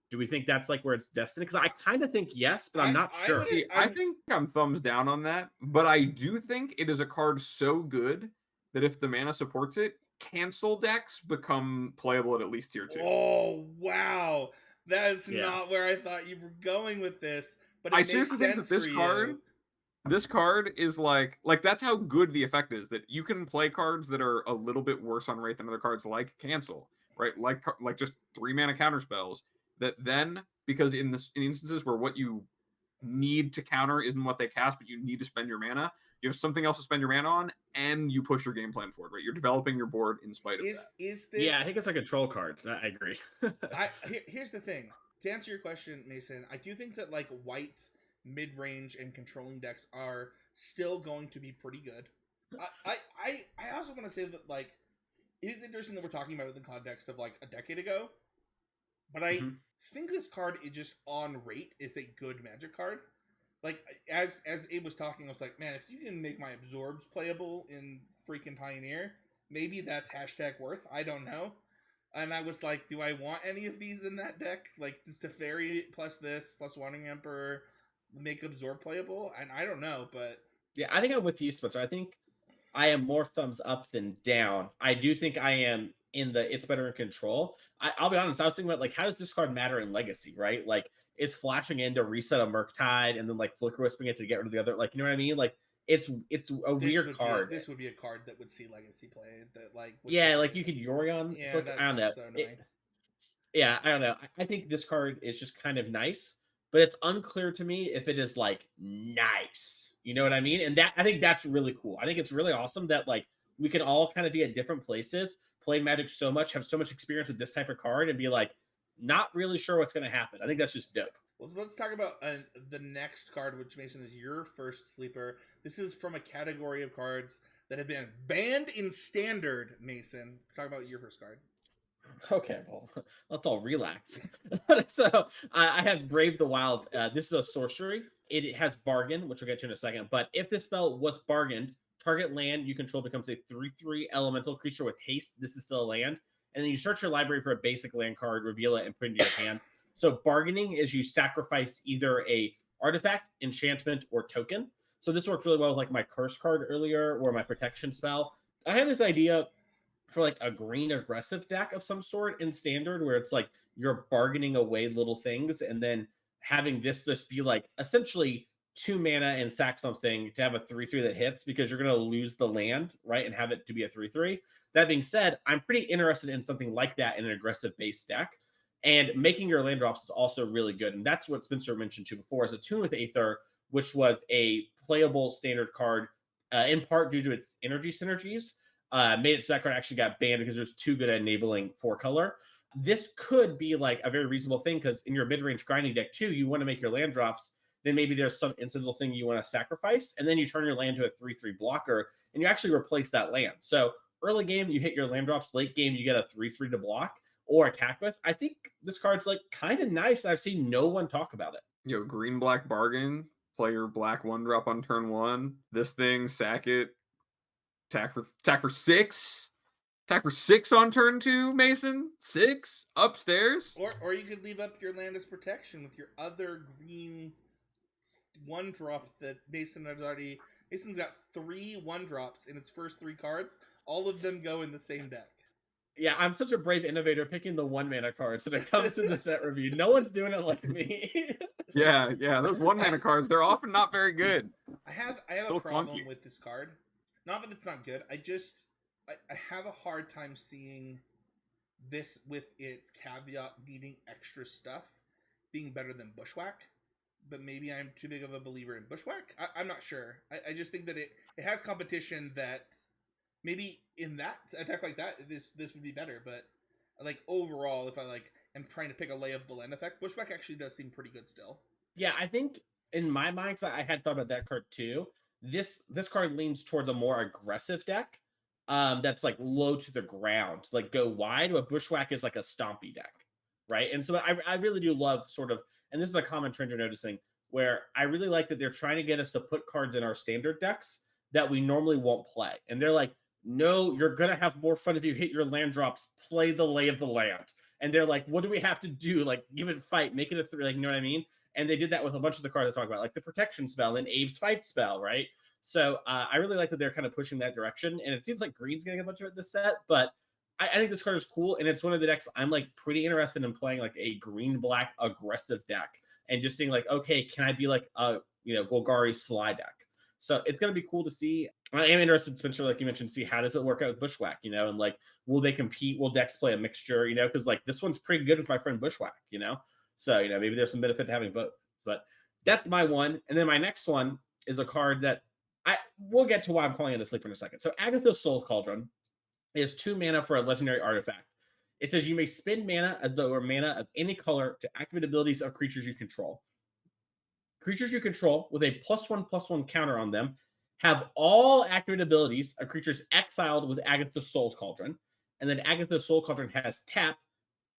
Do we think that's like where it's destined? Because I kind of think yes, but I'm not sure. I think I'm thumbs down on that, but I do think it is a card so good that if the mana supports it, cancel decks become playable at least tier 2. Oh, wow. That is not where I thought you were going with this. But I seriously think that this card is like that's how good the effect is, that you can play cards that are a little bit worse on rate than other cards like cancel, right? Like just 3 mana counter spells that then, because in instances where what you need to counter isn't what they cast, but you need to spend your mana, you have something else to spend your mana on, and you push your game plan forward, right? You're developing your board in spite of that. Is this? Yeah, I think it's like a troll card. I agree. Here's the thing. To answer your question, Mason, I do think that like white mid-range and controlling decks are still going to be pretty good. I also want to say that like it is interesting that we're talking about it in the context of like a decade ago, but I think this card is just on rate is a good Magic card. like as Abe was talking, I was like, man, if you can make my absorbs playable in freaking Pioneer, maybe that's hashtag worth. I don't know. And I was like, do I want any of these in that deck? Like, does Teferi plus this plus Wandering Emperor make absorb playable? And I don't know, but Yeah, I think I'm with you, Spencer. I think I am more thumbs up than down. I do think I am in the it's better in control. I'll be honest, I was thinking about like how does this card matter in Legacy, right? Like is flashing in to reset a Murktide and then like flicker whispering it to get rid of the other, like you know what I mean? Like it's a weird card. This would be a card that would see Legacy play. That like yeah, like you could Yorion. Yeah, that I don't know. so annoying. Yeah, I don't know. I think this card is just kind of nice, but it's unclear to me if it is like nice. You know what I mean? And that I think that's really cool. I think it's really awesome that like we can all kind of be at different places, play Magic so much, have so much experience with this type of card, and be like, not really sure what's going to happen. I think that's just dope. Well, let's talk about the next card, which Mason is your first sleeper. This is from a category of cards that have been banned in Standard. Mason, talk about your first card. Okay, well, let's all relax. So I have Brave the Wild. This is a sorcery. It has bargain, which we'll get to in a second. But if this spell was bargained, target land you control becomes a 3/3 elemental creature with haste. This is still a land. And then you search your library for a basic land card, reveal it, and put it into your hand. So bargaining is you sacrifice either a artifact, enchantment, or token. So this works really well with like my curse card earlier or my protection spell. I have this idea for like a green aggressive deck of some sort in Standard where it's like you're bargaining away little things and then having this just be like essentially 2 mana and sack something to have a 3/3 that hits because you're going to lose the land, right? And have it to be a 3/3. That being said, I'm pretty interested in something like that in an aggressive base deck. And making your land drops is also really good. And that's what Spencer mentioned too before is Attune with Aether, which was a playable Standard card in part due to its energy synergies. Made it so that card actually got banned because there's too good at enabling 4-color. This could be like a very reasonable thing because in your mid-range grinding deck too, you want to make your land drops. Then maybe there's some incidental thing you want to sacrifice, and then you turn your land to a 3/3 blocker, and you actually replace that land. So early game, you hit your land drops. Late game, you get a 3/3 to block or attack with. I think this card's like kind of nice. I've seen no one talk about it. Yo, green black bargain. Play your black 1-drop on turn 1. This thing, sack it. Attack for 6. Attack for 6 on turn 2, Mason. 6 upstairs. Or you could leave up your land as protection with your other green 1-drop that Mason has already. Mason's got 3 1-drops in its first 3 cards. All of them go in the same deck. Yeah, I'm such a brave innovator picking the 1-mana cards when it comes to the set review. No one's doing it like me. yeah, those 1-mana cards, they're often not very good. I have a problem with this card. Not that it's not good. I have a hard time seeing this with its caveat needing extra stuff being better than Bushwhack. But maybe I'm too big of a believer in Bushwhack. I'm not sure. I just think that it has competition that maybe in that a deck like that this would be better. But like overall, if I like am trying to pick a lay of the land effect, Bushwhack actually does seem pretty good still. Yeah, I think in my mind, because I had thought about that card too. This card leans towards a more aggressive deck that's like low to the ground, like go wide, but Bushwhack is like a stompy deck, right? And so I really do love sort of, and this is a common trend you're noticing, where I really like that they're trying to get us to put cards in our Standard decks that we normally won't play. And they're like, no, you're going to have more fun if you hit your land drops, play the lay of the land. And they're like, what do we have to do? Like, give it a fight, make it a 3, like, you know what I mean? And they did that with a bunch of the cards I talk about, like the protection spell and Abe's fight spell, right? So I really like that they're kind of pushing that direction. And it seems like Green's getting a bunch of it this set, but I think this card is cool. And it's one of the decks I'm like pretty interested in playing, like a green-black aggressive deck and just seeing like, okay, can I be like a, Golgari Sly deck? So it's going to be cool to see. I am interested, Spencer, like you mentioned, see how does it work out with Bushwhack, and like, will they compete? Will decks play a mixture, because like this one's pretty good with my friend Bushwhack, So, maybe there's some benefit to having both. But that's my one. And then my next one is a card that we'll get to why I'm calling it a sleeper in a second. So Agatha's Soul Cauldron is 2 mana for a legendary artifact. It says you may spend mana as though it were mana of any color to activate abilities of creatures you control. Creatures you control with a +1/+1 counter on them have all activate abilities of creatures exiled with Agatha's Soul Cauldron. And then Agatha's Soul Cauldron has tap,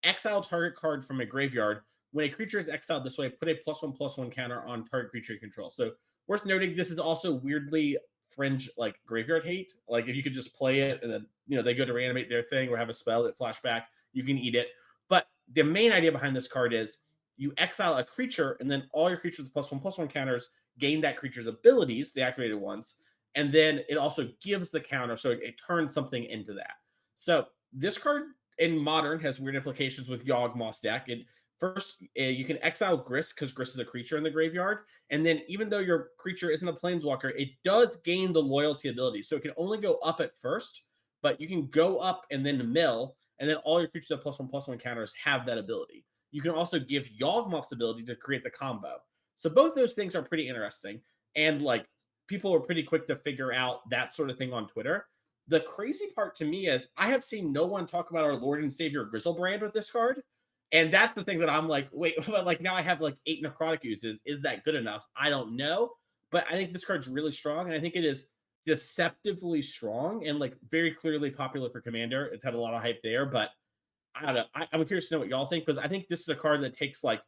exile target card from a graveyard when a creature is exiled this way, put a +1/+1 counter on target creature you control. So worth noting, this is also weirdly fringe like graveyard hate. Like if you could just play it and then they go to reanimate their thing or have a spell that flashback, you can eat it. But the main idea behind this card is you exile a creature, and then all your creatures with +1/+1 counters gain that creature's abilities, the activated ones, and then it also gives the counter, so it turns something into that. So this card in Modern has weird implications with Yawgmoth's deck. First, you can exile Grist because Grist is a creature in the graveyard. And then even though your creature isn't a planeswalker, it does gain the loyalty ability. So it can only go up at first, but you can go up and then mill, and then all your creatures that +1/+1 counters have that ability. You can also give Yawgmoth's ability to create the combo. So both those things are pretty interesting. And like people are pretty quick to figure out that sort of thing on Twitter. The crazy part to me is I have seen no one talk about our Lord and Savior Griselbrand with this card. And that's the thing that I'm like, wait, but like now I have like 8 necrotic uses. Is that good enough? I don't know. But I think this card's really strong. And I think it is deceptively strong and like very clearly popular for Commander. It's had a lot of hype there. But I don't know. I'm curious to know what y'all think, because I think this is a card that takes like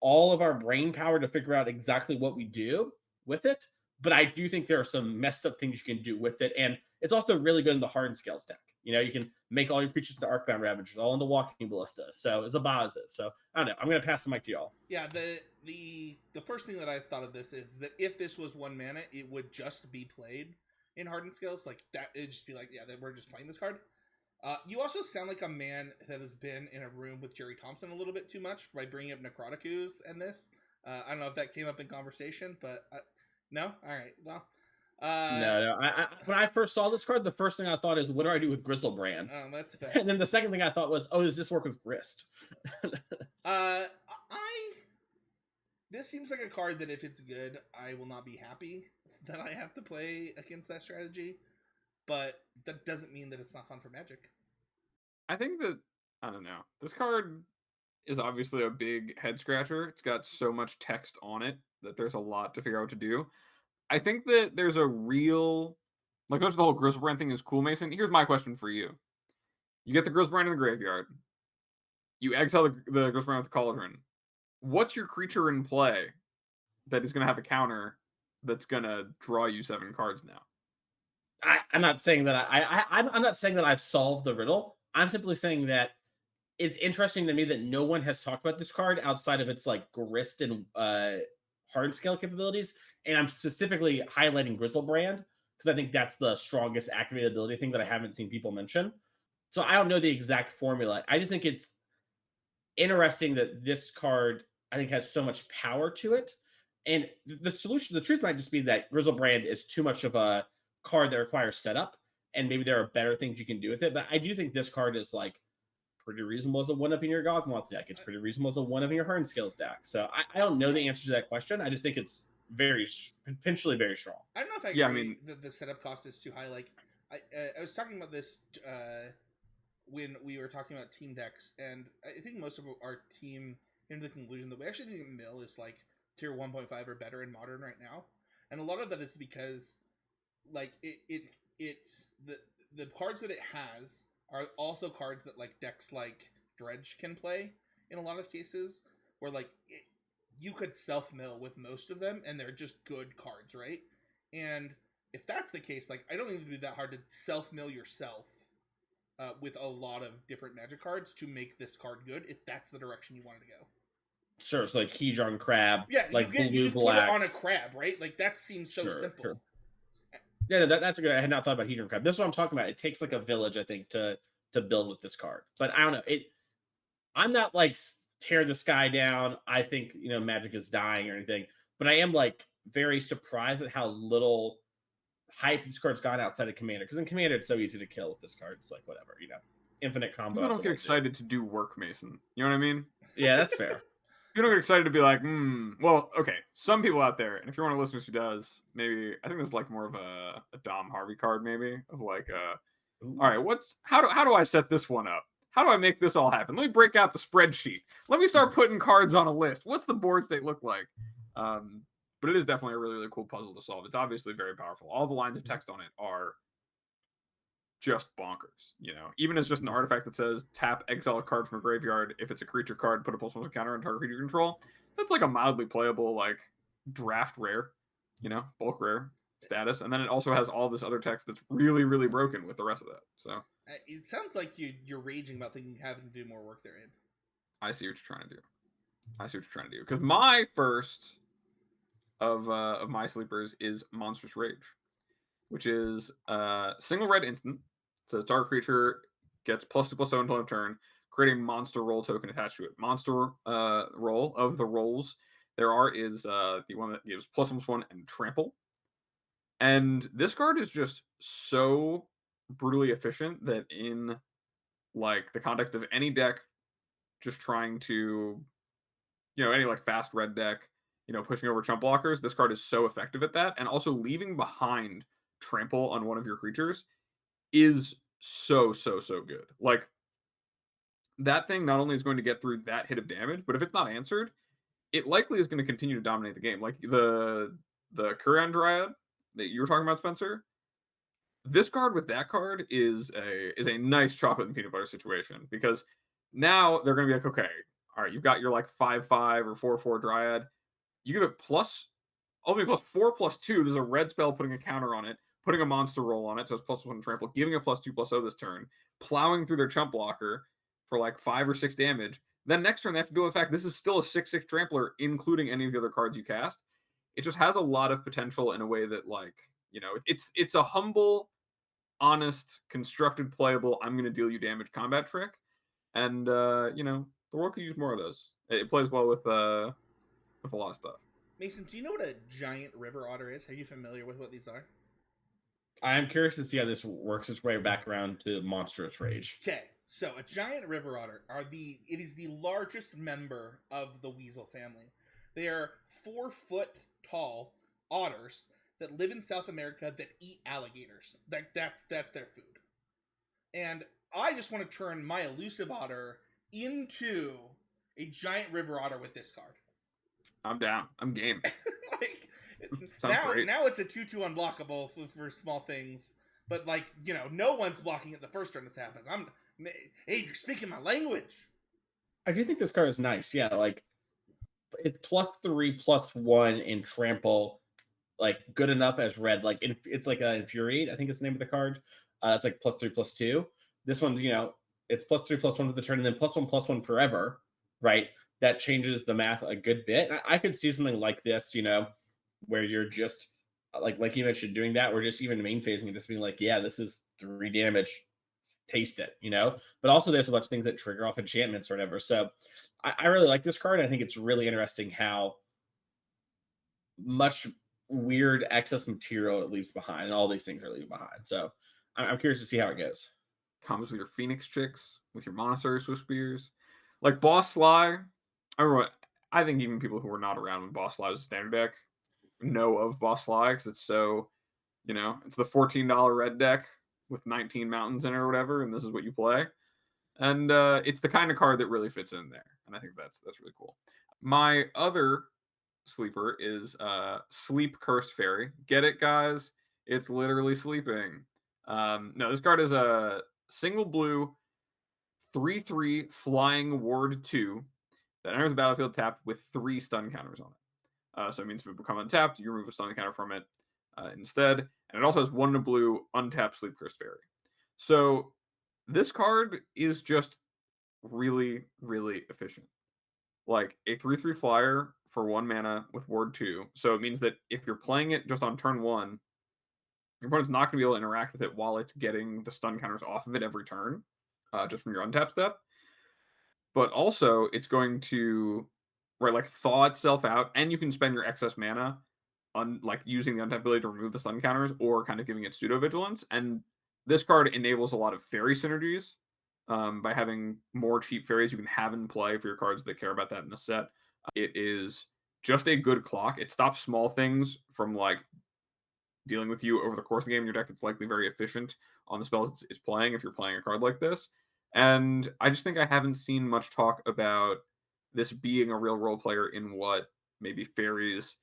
all of our brain power to figure out exactly what we do with it. But I do think there are some messed up things you can do with it. And it's also really good in the Hardened Scales deck. You can make all your creatures into Arcbound Ravagers, all into Walking Ballistas. So as a Bazes. So I don't know. I'm going to pass the mic to y'all. Yeah, the first thing that I thought of this is that if this was 1 mana, it would just be played in Hardened Scales. Like that, it'd just be like, yeah, we're just playing this card. You also sound like a man that has been in a room with Jerry Thompson a little bit too much by bringing up Necrotic Ooze and this. I don't know if that came up in conversation, but no? All right, well. No. When I first saw this card, the first thing I thought is, what do I do with Griselbrand? Oh, that's fair. And then the second thing I thought was, does this work with Grist? This seems like a card that if it's good, I will not be happy that I have to play against that strategy. But that doesn't mean that it's not fun for Magic. I think that, I don't know, this card is obviously a big head scratcher. It's got so much text on it that there's a lot to figure out what to do. I think that there's a real, like, the whole Griselbrand thing is cool, Mason. Here's my question for you. You get the Griselbrand in the graveyard. You exile the Griselbrand with the Cauldron. What's your creature in play that is going to have a counter that's going to draw you 7 cards now? I'm not saying that I'm not saying that I've solved the riddle. I'm simply saying that it's interesting to me that no one has talked about this card outside of its like Grist and hard scale capabilities. And I'm specifically highlighting Griselbrand because I think that's the strongest activated ability thing that I haven't seen people mention. So I don't know the exact formula. I just think it's interesting that this card, I think, has so much power to it. And the solution, the truth might just be that Griselbrand is too much of a card that requires setup, and maybe there are better things you can do with it. But I do think this card is like pretty reasonable as a 1-up in your Yawgmoth deck. It's pretty reasonable as a 1-up in your Hardened Scales deck. So I don't know the answer to that question. I just think it's potentially very strong. I don't know if I agree. Yeah, I mean, the setup cost is too high. Like I was talking about this when we were talking about team decks, and I think most of our team came to the conclusion that we actually think Mill is like tier 1.5 or better in Modern right now, and a lot of that is because like it's the cards that it has are also cards that like decks like Dredge can play in a lot of cases, where like you could self-mill with most of them and they're just good cards, right? And if that's the case, like I don't think it'd be that hard to self-mill yourself with a lot of different Magic cards to make this card good, if that's the direction you wanted to go. Sure, so like Hedron Crab, yeah, like you just put it on a crab, right? Like that seems so simple. Sure. Yeah, no, that's a good. I had not thought about Hedron Crab. This is what I'm talking about. It takes like a village, I think, to build with this card. But I don't know. I'm not like tear the sky down. I think Magic is dying or anything. But I am like very surprised at how little hype this card's got outside of Commander. Because in Commander, it's so easy to kill with this card. It's like whatever, infinite combo. People don't get excited to do work, Mason. You know what I mean? Yeah, that's fair. You don't get excited to be like, well, okay. Some people out there, and if you're one of the listeners who does, maybe I think this is like more of a Dom Harvey card, maybe of like, all right, how do I set this one up? How do I make this all happen? Let me break out the spreadsheet. Let me start putting cards on a list. What's the board state look like? But it is definitely a really, really cool puzzle to solve. It's obviously very powerful. All the lines of text on it are just bonkers. Even as just an artifact that says tap, exile a card from a graveyard. If it's a creature card, put a +1 counter on target creature control. That's like a mildly playable like draft rare, bulk rare status. And then it also has all this other text that's really, really broken with the rest of that. So it sounds like you're raging about having to do more work therein. I see what you're trying to do. Because my first of my sleepers is Monstrous Rage, which is single red instant. It says target creature gets +2/+0 until end of turn. Create a monster roll token attached to it. Monster roll of the rolls is the one that gives +1/+1 and trample. And this card is just so brutally efficient that in like the context of any deck just trying to, any like fast red deck, pushing over chump blockers, this card is so effective at that. And also leaving behind trample on one of your creatures is so good. Like that thing not only is going to get through that hit of damage, but if it's not answered, it likely is going to continue to dominate the game. Like the Cauldron dryad that you were talking about, Spencer. This card with that card is a nice chocolate and peanut butter situation, because now they're going to be like, okay, all right, you've got your like 5/5 or 4/4 dryad. You give it only +4/+2. There's a red spell putting a counter on it, putting a monster roll on it, so it's +1 trample, giving a +2/+0 this turn, plowing through their chump blocker for like 5 or 6 damage. Then next turn they have to deal with the fact this is still a 6/6 trampler, including any of the other cards you cast. It just has a lot of potential in a way that, like, it's a humble, honest, constructed, playable, I'm going to deal you damage combat trick. And, the world could use more of those. It plays well with a lot of stuff. Mason, do you know what a giant river otter is? Are you familiar with what these are? I am curious to see how this works its way back around to Monstrous Rage. Okay, so a giant river otter it is the largest member of the weasel family. They are 4 foot tall otters that live in South America that eat alligators. That's their food. And I just want to turn my elusive otter into a giant river otter with this card. I'm down. I'm game. Like, Sounds great. Now it's a 2/2 unblockable for small things, but like, no one's blocking it the first turn this happens. Hey, you're speaking my language. I do think this card is nice. Yeah, like it's +3/+1 in trample, like good enough as red. Like it's like a infuriate, I think it's the name of the card. It's like +3/+2. This one's, it's +3/+1 for the turn, and then +1/+1 forever, right? That changes the math a good bit. I could see something like this, where you're just like you mentioned, doing that, or just even main phasing and just being like, yeah, this is 3 damage, taste it, But also there's a bunch of things that trigger off enchantments or whatever. So I really like this card. I think it's really interesting how much weird excess material it leaves behind, and all these things are leaving behind. So I'm curious to see how it goes. Comes with your Phoenix chicks, with your Monastery Swift Spears, like Boss Sly. I think even people who were not around when Boss Sly was a standard deck know of Boss Sly, because it's so, it's the $14 red deck with 19 mountains in it or whatever, and this is what you play. And it's the kind of card that really fits in there, and I think that's really cool. My other sleeper is Sleep Cursed Fairy. Get it, guys? It's literally sleeping. No, this card is a single blue 3/3 flying ward 2 that enters the battlefield tapped with 3 stun counters on it. So it means if it becomes untapped, you remove a stun counter from it instead. And it also has 1 in a blue untapped Sleep Cursed Fairy. So this card is just really, really efficient. Like a 3/3 flyer for 1 mana with ward 2. So it means that if you're playing it just on turn 1, your opponent's not going to be able to interact with it while it's getting the stun counters off of it every turn, just from your untap step. But also, it's going to thaw itself out, and you can spend your excess mana on using the untap ability to remove the stun counters, or kind of giving it pseudo vigilance. And this card enables a lot of fairy synergies by having more cheap fairies you can have in play for your cards that care about that in the set. It is just a good clock. It stops small things from dealing with you over the course of the game in your deck. That's likely very efficient on the spells it's playing if you're playing a card like this. And I just think I haven't seen much talk about this being a real role player in what maybe fairies,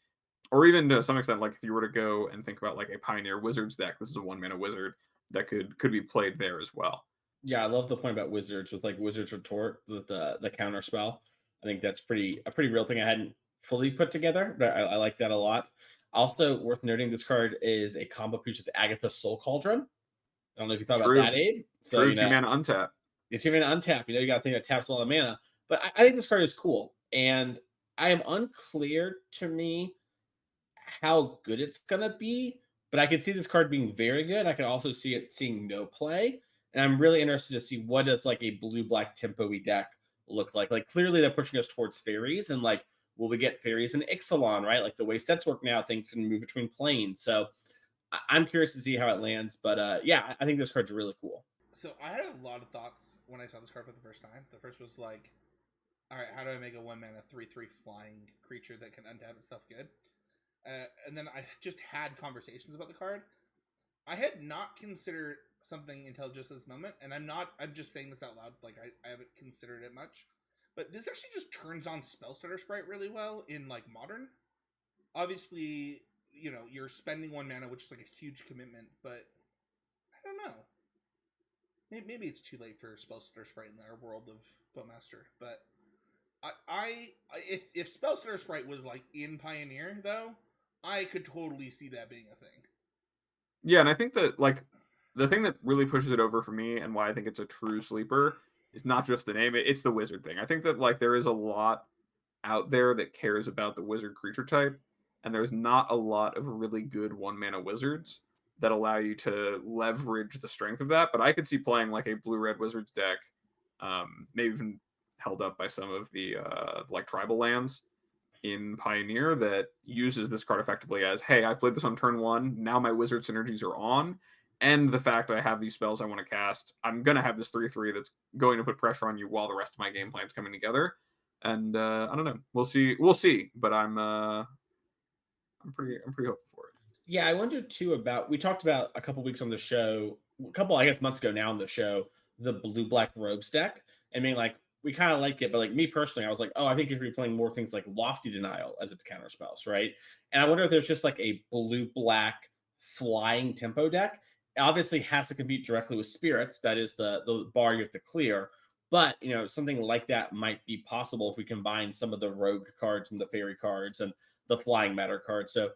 or even to some extent, if you were to go and think about a Pioneer Wizards deck, this is a 1 mana wizard that could be played there as well. Yeah, I love the point about wizards with like Wizard's Retort with the counter spell. I think that's a pretty real thing I hadn't fully put together, but I like that a lot. Also worth noting, this card is a combo piece with the Agatha Soul Cauldron. I don't know if you thought True. about that, Abe. So, True, you know, 2-mana untap. it's even untap. You know, you got to think that taps a lot of mana. But I think this card is cool, and I am unclear to me how good it's gonna be. But I can see this card being very good. I can also see it seeing no play, and I'm really interested to see what does like a blue-black tempo-y deck look like. Like clearly they're pushing us towards fairies, and like will we get fairies in Ixalan, right? Like the way sets work now, things can move between planes. So I'm curious to see how it lands. But yeah, I think this card's really cool. So I had a lot of thoughts when I saw this card for the first time. The first was like, all right, how do I make a 1 mana 3/3 flying creature that can untap itself good? And then I just had conversations about the card. I had not considered something until just this moment, and I'm just saying this out loud, like I haven't considered it much. But this actually just turns on Spellstutter Sprite really well in like Modern. Obviously, you know, you're spending 1 mana, which is like a huge commitment, but I don't know. Maybe it's too late for Spellstutter Sprite in our world of Bowmaster, but if Spellstutter Sprite was like in Pioneer though, I could totally see that being a thing. Yeah, and I think that like the thing that really pushes it over for me and why I think it's a true sleeper is not just the name, it's the wizard thing. I think that like there is a lot out there that cares about the wizard creature type, and there's not a lot of really good 1 mana wizards that allow you to leverage the strength of that. But I could see playing like a blue-red wizards deck, maybe even held up by some of the like tribal lands in Pioneer that uses this card effectively as, hey, I played this on turn 1, now my wizard synergies are on, and the fact I have these spells I want to cast, I'm going to have this 3/3 that's going to put pressure on you while the rest of my game plan's coming together. And I don't know. We'll see. But I'm pretty hopeful for it. Yeah, I wondered too about, we talked about a couple weeks on the show, a couple, I guess, months ago now on the show, the blue-black rogues deck. I mean, like, we kind of like it, but like me personally, I was like, oh, I think you should be playing more things like Lofty Denial as its counter spells, right? And I wonder if there's just like a blue-black flying tempo deck. It obviously has to compete directly with spirits. That is the bar you have to clear. But, you know, something like that might be possible if we combine some of the rogue cards and the fairy cards and the flying matter cards. So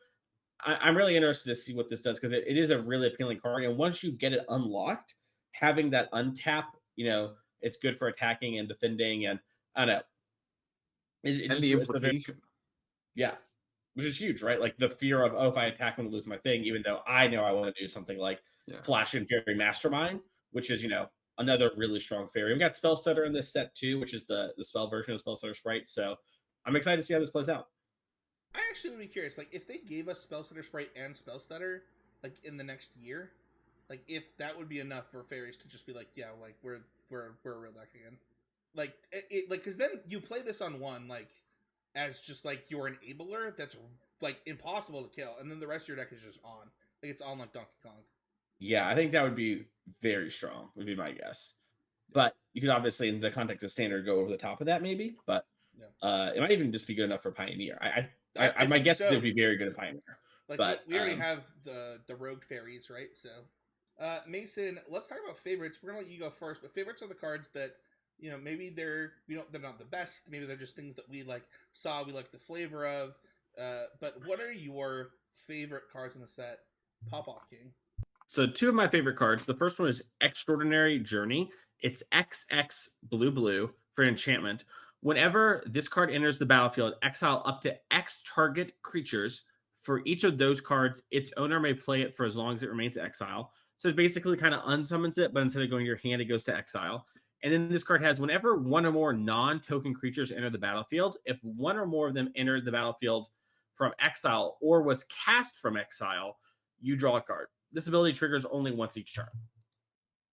I'm really interested to see what this does, because it is a really appealing card. And once you get it unlocked, having that untap, you know, it's good for attacking and defending. And I don't know. And the implication. Yeah. Which is huge, right? Like the fear of, oh, if I attack, I'm going to lose my thing, even though I know I want to do something like Flash and Fairy Mastermind, which is, you know, another really strong fairy. We've got Spellstutter in this set too, which is the spell version of Spellstutter Sprite. So I'm excited to see how this plays out. I actually would be curious, like, if they gave us Spellstutter Sprite and Spellstutter, like, in the next year, like, if that would be enough for fairies to just be like, yeah, like, we're a real deck again. Like, like, because then you play this on one, like, as just, like, your enabler that's, like, impossible to kill, and then the rest of your deck is just on. Like, it's on, like, Donkey Kong. Yeah, I think that would be very strong, would be my guess. But you could obviously, in the context of Standard, go over the top of that, maybe. But it might even just be good enough for Pioneer. My guess is it would be very good at Pioneer. Like, but we already have the rogue fairies, right? So, Mason, let's talk about favorites. We're gonna let you go first, but favorites are the cards that, you know, maybe they're not the best. Maybe they're just things that we like the flavor of. But what are your favorite cards in the set? Pop off, King. So 2 of my favorite cards. The first one is Extraordinary Journey. It's XX blue for enchantment. Whenever this card enters the battlefield, exile up to X target creatures. For each of those cards, its owner may play it for as long as it remains exile. So it basically kind of unsummons it, but instead of going to your hand, it goes to exile. And then this card has, whenever 1 or more non-token creatures enter the battlefield, if 1 or more of them entered the battlefield from exile or was cast from exile, you draw a card. This ability triggers only once each turn.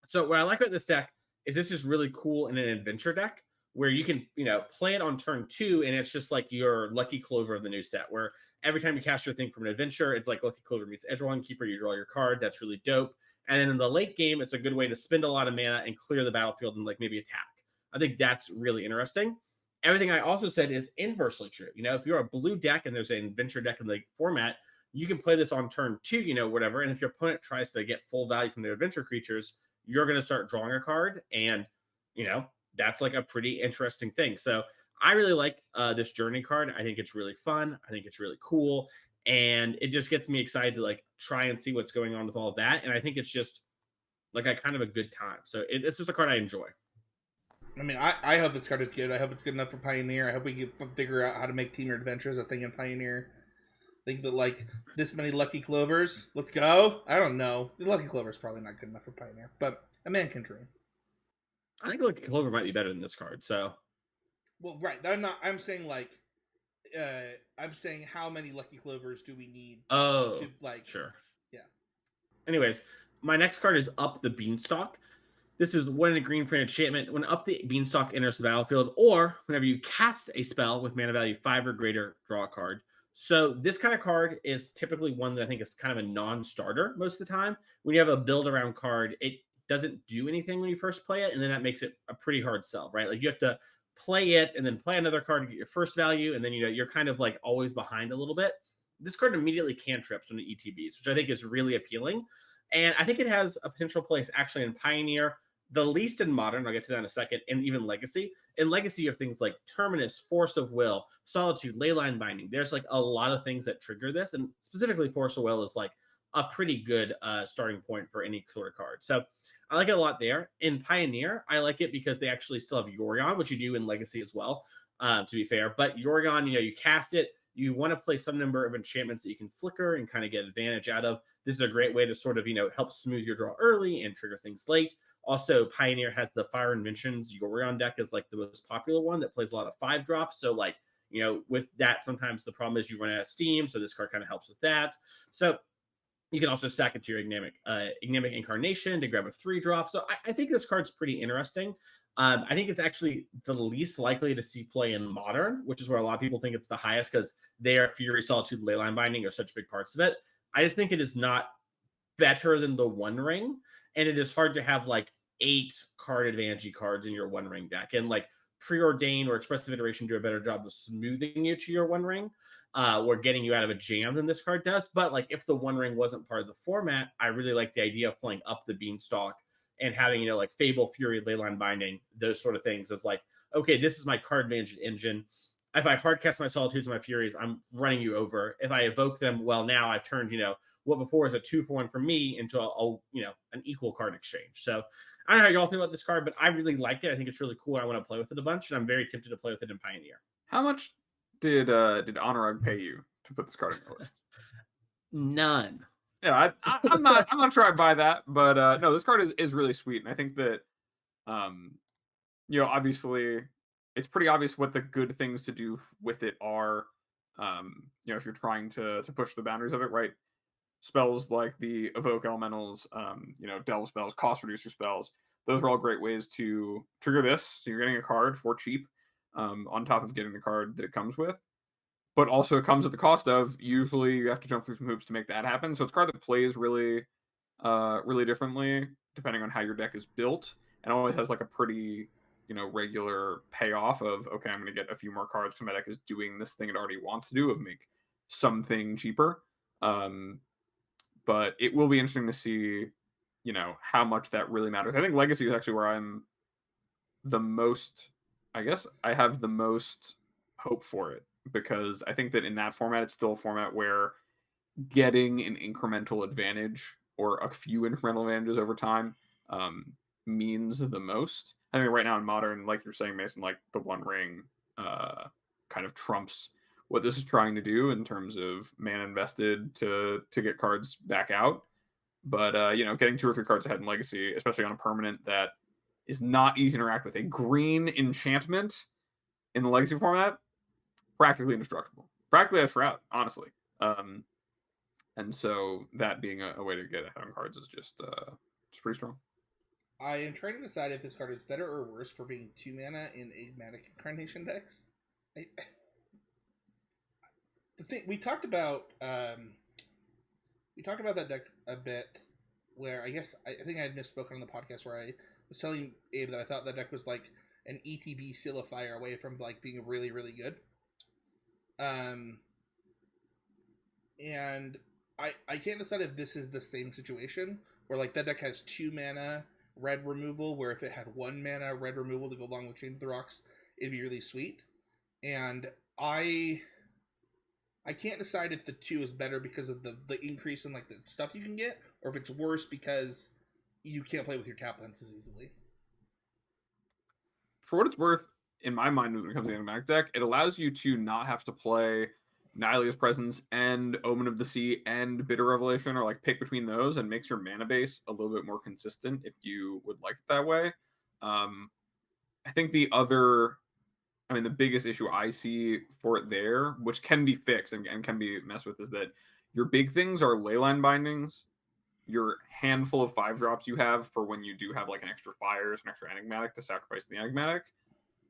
So what I like about this deck is this is really cool in an adventure deck where you can, you know, play it on turn 2, and it's just like your Lucky Clover of the new set, where every time you cast your thing from an adventure, it's like Lucky Clover meets Edgewalking Keeper, you draw your card. That's really dope. And then in the late game, it's a good way to spend a lot of mana and clear the battlefield and like maybe attack. I think that's really interesting. Everything I also said is inversely true. You know, if you're a blue deck and there's an adventure deck in the format, you can play this on turn 2, whatever. And if your opponent tries to get full value from their adventure creatures, you're going to start drawing a card. And, that's like a pretty interesting thing. So I really like this journey card. I think it's really fun. I think it's really cool. And it just gets me excited to like try and see what's going on with all of that. And I think it's just like a kind of a good time. So it's just a card I enjoy. I mean, I hope this card is good. I hope it's good enough for Pioneer. I hope we can figure out how to make Team Your Adventures a thing in Pioneer. Think that, like, this many Lucky Clovers. Let's go. I don't know. The Lucky Clover is probably not good enough for Pioneer, but a man can dream. I think Lucky Clover might be better than this card, so. Well, right. I'm saying, like, I'm saying how many Lucky Clovers do we need to, like... Sure. Yeah. Anyways, my next card is Up the Beanstalk. This is 1 in a green for an enchantment. When Up the Beanstalk enters the battlefield, or whenever you cast a spell with mana value 5 or greater, draw a card. So this kind of card is typically one that I think is kind of a non-starter most of the time. When you have a build-around card, it doesn't do anything when you first play it, and then that makes it a pretty hard sell, right? Like you have to play it and then play another card to get your first value, and then you're kind of like always behind a little bit. This card immediately cantrips when it ETBs, which I think is really appealing. And I think it has a potential place actually in Pioneer, the least in Modern, I'll get to that in a second, and even Legacy. In Legacy, you have things like Terminus, Force of Will, Solitude, Leyline Binding. There's like a lot of things that trigger this, and specifically Force of Will is like a pretty good starting point for any sort of card. So I like it a lot there. In Pioneer, I like it because they actually still have Yorion, which you do in Legacy as well, to be fair. But Yorion, you cast it, you want to play some number of enchantments that you can flicker and kind of get advantage out of. This is a great way to sort of, help smooth your draw early and trigger things late. Also, Pioneer has the Fire Inventions. Yorion deck is like the most popular one that plays a lot of 5-drops. So like, with that, sometimes the problem is you run out of steam. So this card kind of helps with that. So you can also sack it to your Ignamic Incarnation to grab a 3-drop. So I think this card's pretty interesting. I think it's actually the least likely to see play in Modern, which is where a lot of people think it's the highest because their Fury, Solitude, Leyline Binding are such big parts of it. I just think it is not better than the One Ring, and it is hard to have like 8 card advantage cards in your One Ring deck, and like Preordain or Expressive Iteration do a better job of smoothing you to your One Ring, or getting you out of a jam than this card does. But like if the One Ring wasn't part of the format, I really like the idea of playing Up the Beanstalk and having like Fable, Fury, Leyline Binding, those sort of things as like, okay, this is my card advantage engine. If I hardcast my Solitudes and my Furies, I'm running you over. If I evoke them, well, now I've turned, what before is a 2-for-1 for me into an equal card exchange. So I don't know how y'all feel about this card, but I really like it. I think it's really cool. I want to play with it a bunch, and I'm very tempted to play with it in Pioneer. How much did Honorug pay you to put this card in your list? None. Yeah, I'm not sure I buy that, but no, this card is really sweet, and I think that obviously it's pretty obvious what the good things to do with it are. If you're trying to push the boundaries of it, right? Spells like the Evoke Elementals, Delve spells, cost reducer spells. Those are all great ways to trigger this. So you're getting a card for cheap, on top of getting the card that it comes with. But also it comes at the cost of, usually you have to jump through some hoops to make that happen. So it's a card that plays really, really differently depending on how your deck is built, and always has like a pretty, regular payoff of, okay, I'm going to get a few more cards because my deck is doing this thing it already wants to do of make something cheaper. But it will be interesting to see, how much that really matters. I think Legacy is actually where I'm the most, I guess I have the most hope for it, because I think that in that format, it's still a format where getting an incremental advantage or a few incremental advantages over time means the most. I think right now in Modern, like you're saying, Mason, like the One Ring kind of trumps what this is trying to do in terms of mana invested to get cards back out. But getting 2 or 3 cards ahead in Legacy, especially on a permanent that is not easy to interact with, a green enchantment in the Legacy format, practically indestructible, practically a shroud, honestly. And so that being a way to get ahead on cards is just pretty strong. I am trying to decide if this card is better or worse for being 2 mana in Enigmatic Incarnation decks. The thing we talked about that deck a bit, where I think I had misspoken on the podcast where I was telling Abe that I thought that deck was like an ETB Seal of Fire away from like being really, really good. and I can't decide if this is the same situation where like that deck has 2 mana red removal, where if it had 1 mana red removal to go along with Chain of the Rocks, it'd be really sweet. And I can't decide if the 2 is better because of the increase in like the stuff you can get, or if it's worse because you can't play with your tap lands as easily. For what it's worth, in my mind, when it comes to the Enigmatic deck, it allows you to not have to play Nylea's Presence and Omen of the Sea and Bitter Revelation, or like pick between those, and makes your mana base a little bit more consistent if you would like it that way. I think the biggest issue I see for it there, which can be fixed and can be messed with, is that your big things are Leyline Bindings, your handful of 5-drops you have for when you do have like an extra fires, an extra Enigmatic to sacrifice the Enigmatic,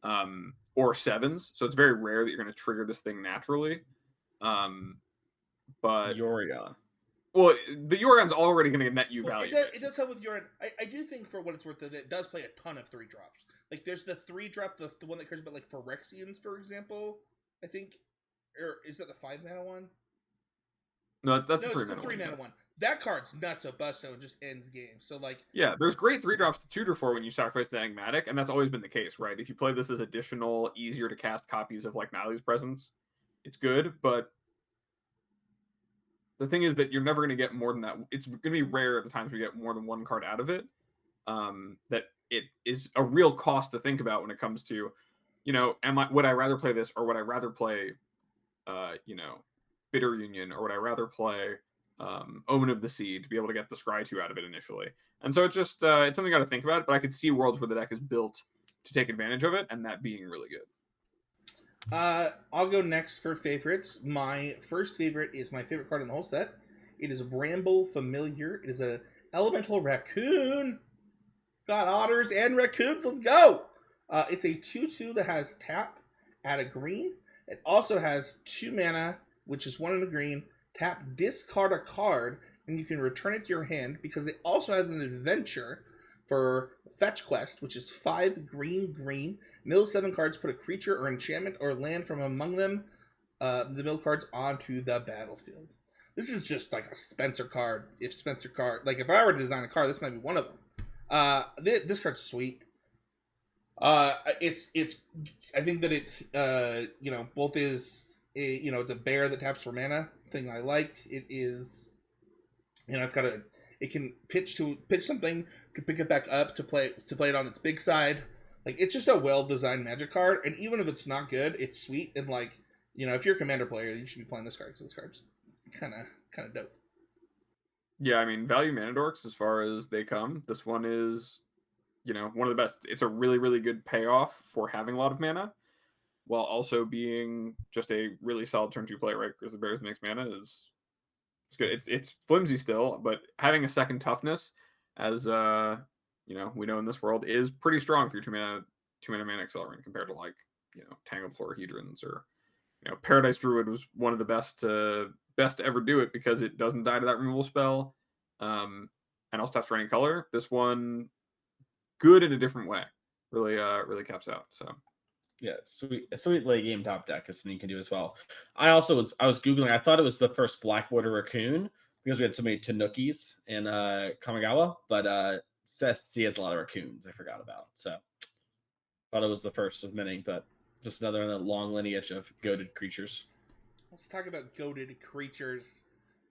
or 7s. So it's very rare that you're going to trigger this thing naturally. But Yorion. Well, the Yorion's already going to net you Well, value. it does help with Yorion. I do think, for what it's worth, that it does play a ton of 3-drops. Like, there's the 3-drop, the one that cares about, like, Phyrexians, for example, I think. Or is that the 5-mana one? No, that's no, a 3-mana it's the 3-mana one. That card's nuts a busto and just ends game. So, like... Yeah, there's great 3-drops to tutor for when you sacrifice the Enigmatic, and that's always been the case, right? If you play this as additional, easier to cast copies of, like, Nylea's Presence, it's good, but the thing is that you're never going to get more than that. It's going to be rare the times we get more than 1 card out of it. That it is a real cost to think about when it comes to, would I rather play this, or would I rather play, Bitter Union, or would I rather play Omen of the Sea to be able to get the Scry 2 out of it initially? And so it's just it's something you got to think about. But I could see worlds where the deck is built to take advantage of it, and that being really good. I'll go next for favorites. My first favorite is my favorite card in the whole set. It is Bramble Familiar. It is a elemental raccoon. Got otters and raccoons. Let's go. It's a 2/2 that has tap, add a green. It also has 2 mana, which is 1 in a green. Tap, discard a card, and you can return it to your hand, because it also has an adventure for Fetch Quest, which is 5 green. Mill 7 cards, put a creature or enchantment or land from among them, the mill cards, onto the battlefield. This is just like a Spencer card. If I were to design a card, this might be one of them. This card's sweet. It's I think that it both is it's a bear that taps for mana, thing I like. It is, it can pitch something, to pick it back up, to play it on its big side. Like, it's just a well-designed Magic card, and even if it's not good, it's sweet, and like, if you're a Commander player, you should be playing this card, because this card's kind of dope. Yeah, I mean, value mana dorks as far as they come. This one is, one of the best. It's a really, really good payoff for having a lot of mana, while also being just a really solid turn 2 play, right? Because the Bears makes mana is good. It's flimsy still, but having a second toughness, as we know in this world, is pretty strong for your 2 mana accelerant, compared to like Tangled Florahedrons, or Paradise Druid was one of the best to ever do it, because it doesn't die to that removal spell, and also taps for any color. This one, good in a different way, really caps out. So yeah, a sweet late game top deck is something you can do as well. I was googling. I thought it was the first Black Border Raccoon, because we had so many Tanukis in Kamigawa, but CSC has a lot of raccoons I forgot about. So thought it was the first of many, but just another in a long lineage of goated creatures. Let's talk about goated creatures.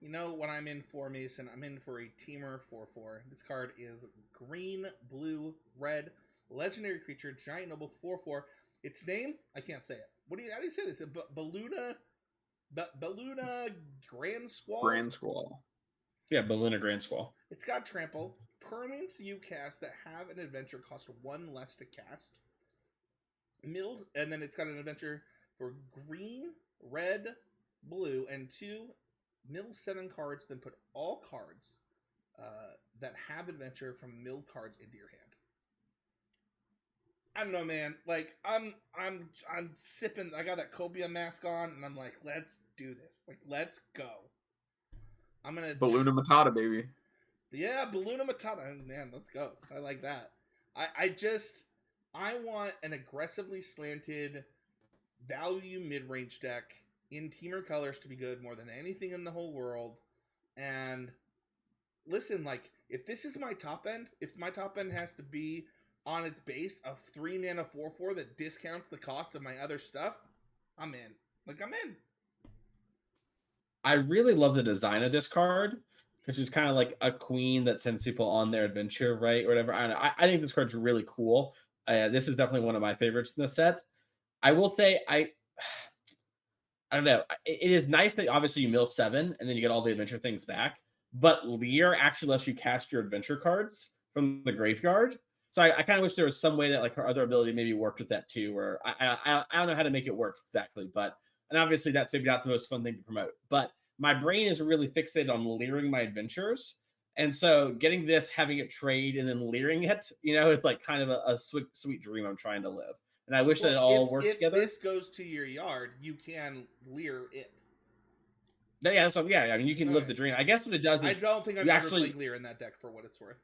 You know what I'm in for, Mason? I'm in for a Teamer 4/4. This card is green, blue, red, legendary creature, giant noble 4/4. Its name, I can't say it. How do you say this? Baluna Grand Squall? Grand Squall. Yeah, Baluna Grand Squall. It's got trample. Permanents you cast that have an adventure cost 1 less to cast. Milled, and then it's got an adventure for green, red, blue, and 2. Mill 7 cards, then put all cards that have adventure from milled cards into your hand. I don't know, man. Like, I'm sipping. I got that Cobia mask on, and I'm like, let's do this. Like, let's go. I'm gonna Balloona Matata, baby. Yeah, Balloona Matata. Man, let's go. I like that. I want an aggressively slanted value mid-range deck in Teamer colors to be good more than anything in the whole world. And listen, like, if this is my top end, if my top end has to be on its base a 3 mana 4/4 that discounts the cost of my other stuff, I'm in. Like, I'm in. I really love the design of this card, because she's kind of like a queen that sends people on their adventure, right? Or whatever. I don't know. I think this card's really cool. This is definitely one of my favorites in the set. I will say, I don't know. It is nice that obviously you mill 7 and then you get all the adventure things back. But Lear actually lets you cast your adventure cards from the graveyard. So I kind of wish there was some way that like her other ability maybe worked with that too. Or I don't know how to make it work exactly, but and obviously that's maybe not the most fun thing to promote. But my brain is really fixated on leering my adventures. And so getting this, having it trade, and then leering it, it's like kind of a sweet dream I'm trying to live. And I wish that it all worked together. If this goes to your yard, you can leer it. Yeah, so I mean, you can live the dream. I guess what it does is I don't think I've ever played leer in that deck for what it's worth.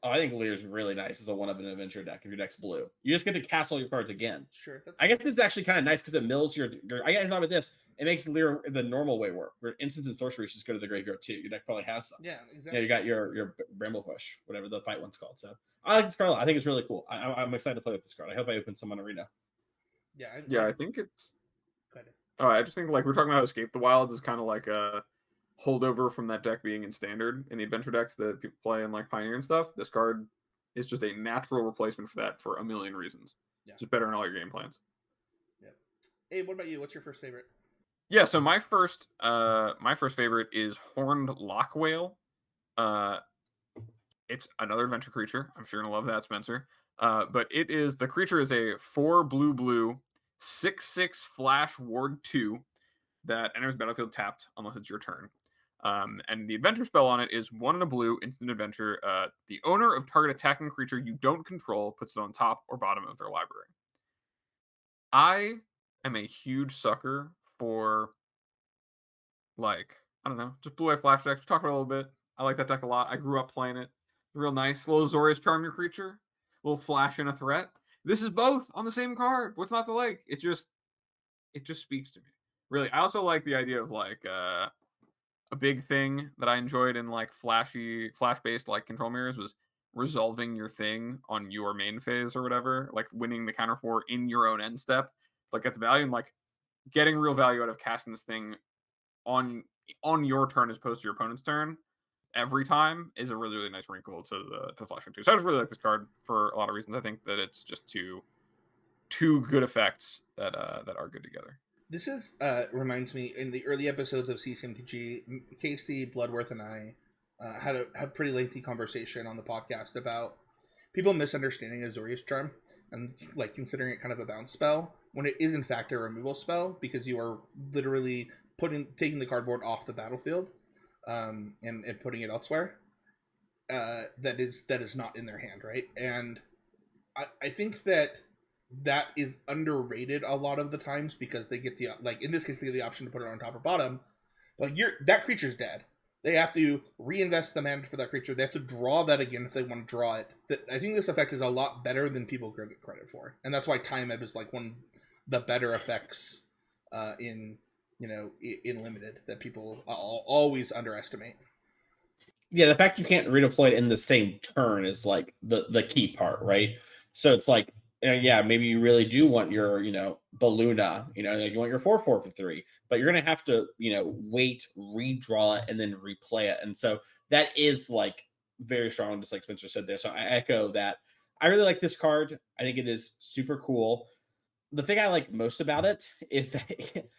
Oh, I think Lear's really nice as a one of an adventure deck if your deck's blue. You just get to cast all your cards again. Sure. I guess this is actually kind of nice because it mills your. I thought about this. It makes Lear the normal way work, where instants and sorceries just go to the graveyard too. Your deck probably has some. Yeah, exactly. You got your Bramblebush, whatever the fight one's called. So I like this card a lot. I think it's really cool. I'm excited to play with this card. I hope I open some on Arena. Yeah, I think it's. Go ahead. Oh, I just think like we're talking about Escape the Wilds is kind of like a holdover from that deck being in Standard in the adventure decks that people play in like Pioneer and stuff. This card is just a natural replacement for that for a million reasons. Yeah. Just better in all your game plans. Yeah. Hey, what about you? What's your first favorite? Yeah, so my first favorite is Horned Lockwhale. It's another adventure creature. I'm sure you're gonna love that, Spencer. But the creature is a 4/blue 6/6 flash ward 2 that enters battlefield tapped unless it's your turn. And the adventure spell on it is 1 and a blue, instant adventure. The owner of target attacking creature you don't control puts it on top or bottom of their library. I am a huge sucker for, like, I don't know, just blue eye flash decks. We talked about it a little bit. I like that deck a lot. I grew up playing it. Real nice. Little Azorius Charm your creature. Little flash and a threat. This is both on the same card. What's not to like? It just speaks to me. Really. I also like the idea of like a big thing that I enjoyed in like flash-based like control mirrors was resolving your thing on your main phase or whatever, like winning the counter 4 in your own end step. Like at the value and like getting real value out of casting this thing on your turn as opposed to your opponent's turn every time is a really, really nice wrinkle to Flashing 2. So I just really like this card for a lot of reasons. I think that it's just two good effects that are good together. This is reminds me, in the early episodes of CCMTG, Casey Bloodworth and I had a pretty lengthy conversation on the podcast about people misunderstanding Azorius Charm and like considering it kind of a bounce spell when it is in fact a removal spell, because you are literally taking the cardboard off the battlefield and putting it elsewhere that is not in their hand, right? And I think that is underrated a lot of the times, because they get in this case they get the option to put it on top or bottom. Like that creature's dead. They have to reinvest the mana for that creature. They have to draw that again if they want to draw it. I think this effect is a lot better than people give it credit for, and that's why Time Ebb is like one of the better effects in limited that people always underestimate. Yeah, the fact you can't redeploy it in the same turn is like the key part, right? So it's like, maybe you really do want your, Balluna, like you want your 4/4 for 3, but you're going to have to, wait, redraw it, and then replay it. And so that is like very strong, just like Spencer said there. So I echo that. I really like this card. I think it is super cool. The thing I like most about it is that it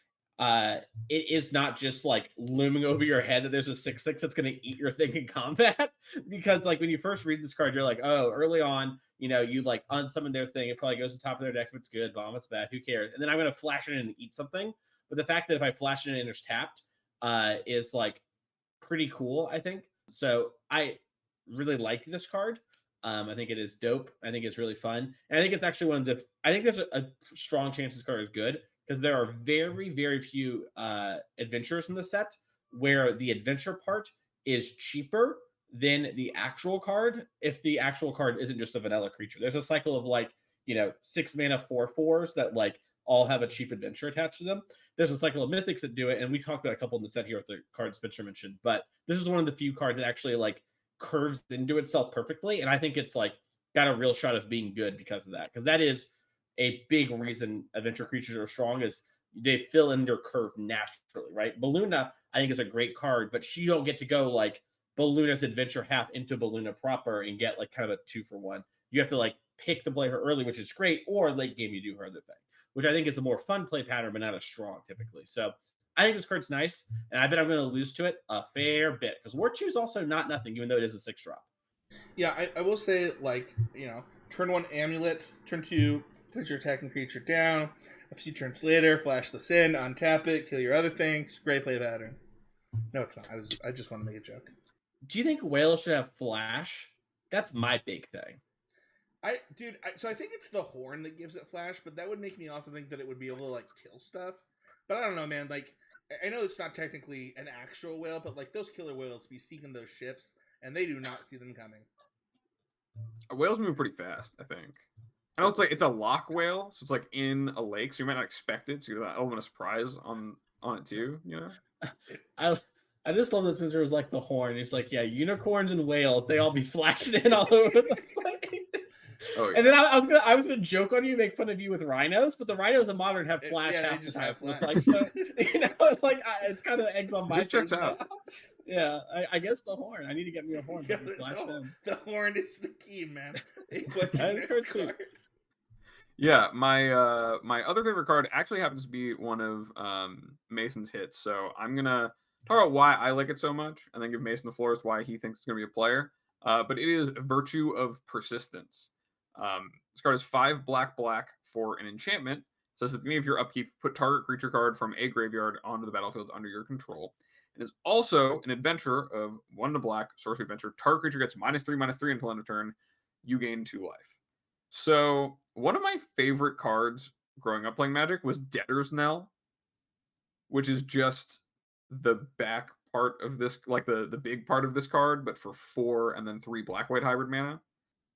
is not just like looming over your head that there's a 6/6 that's going to eat your thing in combat. Because like when you first read this card, you're like, oh, early on, you like unsummon their thing. It probably goes to the top of their deck if it's good. Bomb, it's bad. Who cares? And then I'm going to flash it in and eat something. But the fact that if I flash it in and it's tapped is like pretty cool, I think. So I really like this card. I think it is dope. I think it's really fun. And I think it's actually I think there's a strong chance this card is good, because there are very, very few adventures in the set where the adventure part is cheaper than the actual card, if the actual card isn't just a vanilla creature. There's a cycle of like, 6 mana 4/4s that like all have a cheap adventure attached to them. There's a cycle of mythics that do it, and we talked about a couple in the set here with the cards Spencer mentioned, but this is one of the few cards that actually like curves into itself perfectly, and I think it's like got a real shot of being good because of that, because that is a big reason adventure creatures are strong, is they fill in their curve naturally, right? Balluna, I think, is a great card, but you don't get to go like Balluna's adventure half into Balluna proper and get like kind of a 2-for-1. You have to like pick to play her early, which is great, or late game you do her other thing, which I think is a more fun play pattern, but not as strong typically. So I think this card's nice, and I bet I'm going to lose to it a fair bit, because War 2 is also not nothing, even though it is a 6-drop. Yeah, I will say, like, turn 1 Amulet, turn 2 put your attacking creature down. A few turns later, flash the Sin, untap it, kill your other things. Great play pattern. No, it's not. I just want to make a joke. Do you think Whale should have flash? That's my big thing. So I think it's the horn that gives it flash, but that would make me also think that it would be able to like kill stuff. But I don't know, man. Like, I know it's not technically an actual whale, but like those killer whales be seeking those ships, and they do not see them coming. Whales move pretty fast, I think. I know it's a lock whale, so it's like in a lake, so you might not expect it. So you have that element of surprise on it too, I just love that Spencer was like the horn. He's like, yeah, unicorns and whales, they all be flashing in all over the place. Oh, yeah. And then I was gonna joke on you, make fun of you with rhinos, but the rhinos in modern have flash. Yeah, half they just the have time. flash. It's like, so, like it's kind of eggs on my Just checks face. out. Yeah, I guess the horn. I need to get me a horn. Yeah, Flash them. the horn is the key, man. Hey, what's your That is next too. card? Yeah, my my other favorite card actually happens to be one of Mason's hits. So I'm gonna talk about why I like it so much, and then give Mason the floor as why he thinks it's gonna be a player. But it is Virtue of Persistence. This card is 5 black for an enchantment. It says at the beginning of your upkeep, put target creature card from a graveyard onto the battlefield under your control. It is also an adventure of 1 black sorcery adventure. Target creature gets -3/-3 until end of turn. You gain 2 life. So one of my favorite cards growing up playing Magic was Debtor's Knell, which is just the back part of this, like the big part of this card, but for 4 and then 3 black-white hybrid mana.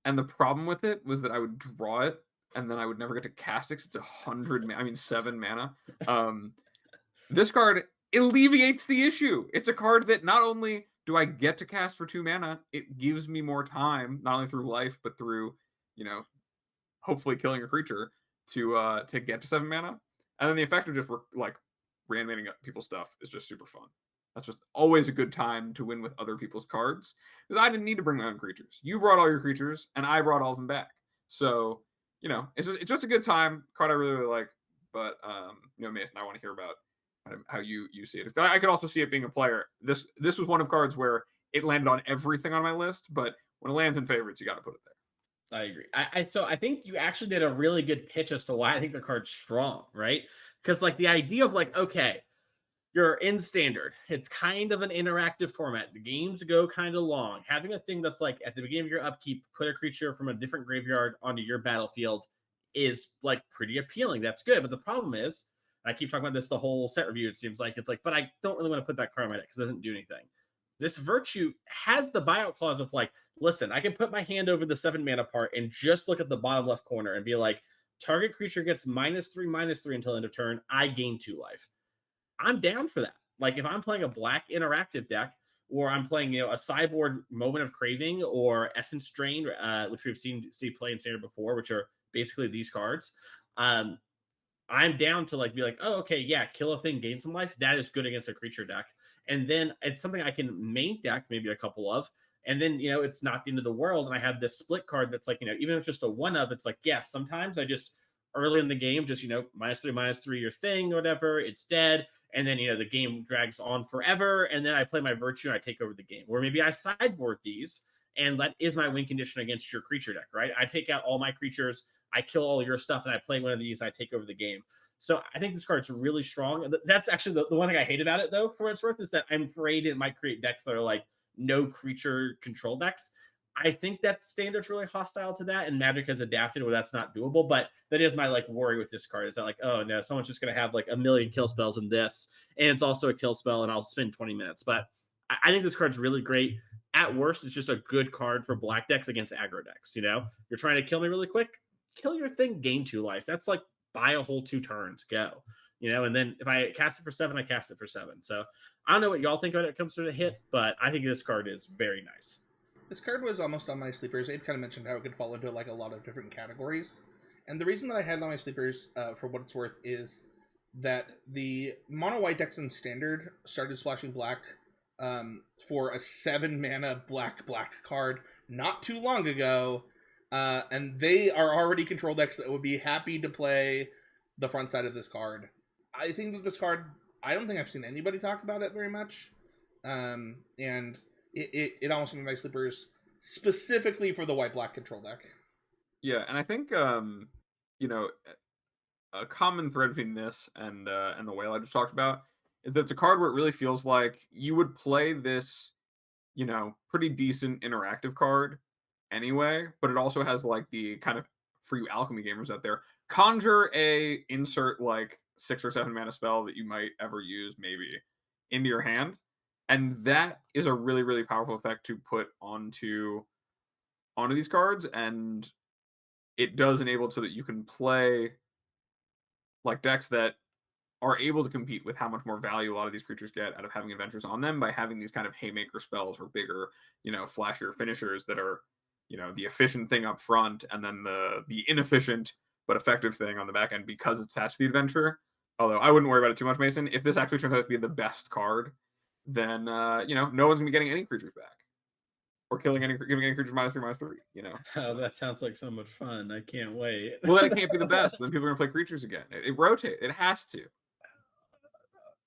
And the problem with it was that I would draw it, and then I would never get to cast it 'cause it's 7 mana. This card alleviates the issue. It's a card that not only do I get to cast for 2 mana, it gives me more time, not only through life, but through, hopefully killing a creature to get to 7 mana. And then the effect of just reanimating up people's stuff is just super fun. That's just always a good time to win with other people's cards, because I didn't need to bring my own creatures. You brought all your creatures, and I brought all of them back. So, it's just a good time. Card I really, really like. But, Mason, I want to hear about how you see it. I could also see it being a player. This was one of cards where it landed on everything on my list, but when it lands in favorites, you got to put it there. I agree. So I think you actually did a really good pitch as to why I think the card's strong, right? Because like the idea of like, okay, you're in standard. It's kind of an interactive format. The games go kind of long. Having a thing that's like at the beginning of your upkeep, put a creature from a different graveyard onto your battlefield is like pretty appealing. That's good. But the problem is, I keep talking about this the whole set review, it seems like, it's like, but I don't really want to put that card on my deck because it doesn't do anything. This Virtue has the buyout clause of like, listen, I can put my hand over the 7 mana part and just look at the bottom left corner and be like, target creature gets -3/-3 until end of turn. I gain 2 life. I'm down for that. Like if I'm playing a black interactive deck, or I'm playing, a sideboard Moment of Craving or Essence Drain, which we've seen play in standard before, which are basically these cards. I'm down to like be like, oh, okay, yeah, kill a thing, gain some life. That is good against a creature deck. And then it's something I can main deck maybe a couple of. And then, it's not the end of the world. And I have this split card that's like, even if it's just a 1-of, it's like, yes, sometimes I just early in the game, just, -3/-3 your thing or whatever, it's dead. And then, the game drags on forever. And then I play my Virtue and I take over the game. Or maybe I sideboard these and that is my win condition against your creature deck, right? I take out all my creatures, I kill all your stuff, and I play one of these, and I take over the game. So I think this card's really strong. That's actually the one thing I hate about it, though, for what it's worth, is that I'm afraid it might create decks that are like no creature control decks. I think that standard's really hostile to that, and Magic has adapted where that's not doable. But that is my like worry with this card, is that like, oh no, someone's just gonna have like a million kill spells in this, and it's also a kill spell, and I'll spend 20 minutes. But I think this card's really great. At worst, it's just a good card for black decks against aggro decks. You're trying to kill me really quick, kill your thing, gain 2 life. That's like buy a whole 2 turns, go. And then if I cast it for 7, I cast it for 7. So I don't know what y'all think when it comes to the hit, but I think this card is very nice. This card was almost on my sleepers. Abe kind of mentioned how it could fall into like a lot of different categories. And the reason that I had it on my sleepers, for what it's worth, is that the mono white decks in standard started splashing black for a 7 mana black card not too long ago. And they are already control decks that would be happy to play the front side of this card. I think that this card, I don't think I've seen anybody talk about it very much. And it almost made my sleepers specifically for the white-black control deck. Yeah, and I think, you know, a common thread between this and the whale I just talked about is that it's a card where it really feels like you would play this, you know, pretty decent interactive card anyway, but it also has like the kind of, for you alchemy gamers out there, conjure a insert like 6 or 7 mana spell that you might ever use maybe into your hand, and that is a really, really powerful effect to put onto these cards, and it does enable it so that you can play like decks that are able to compete with how much more value a lot of these creatures get out of having adventures on them by having these kind of haymaker spells or bigger, you know, flashier finishers that are, you know, the efficient thing up front and then the inefficient but effective thing on the back end because it's attached to the adventure. Although I wouldn't worry about it too much, Mason. If this actually turns out to be the best card, then you know, no one's gonna be getting any creatures back or giving any creatures -3/-3. You know. Oh, that sounds like so much fun! I can't wait. Well, then it can't be the best. Then people are gonna play creatures again. It rotates. It has to.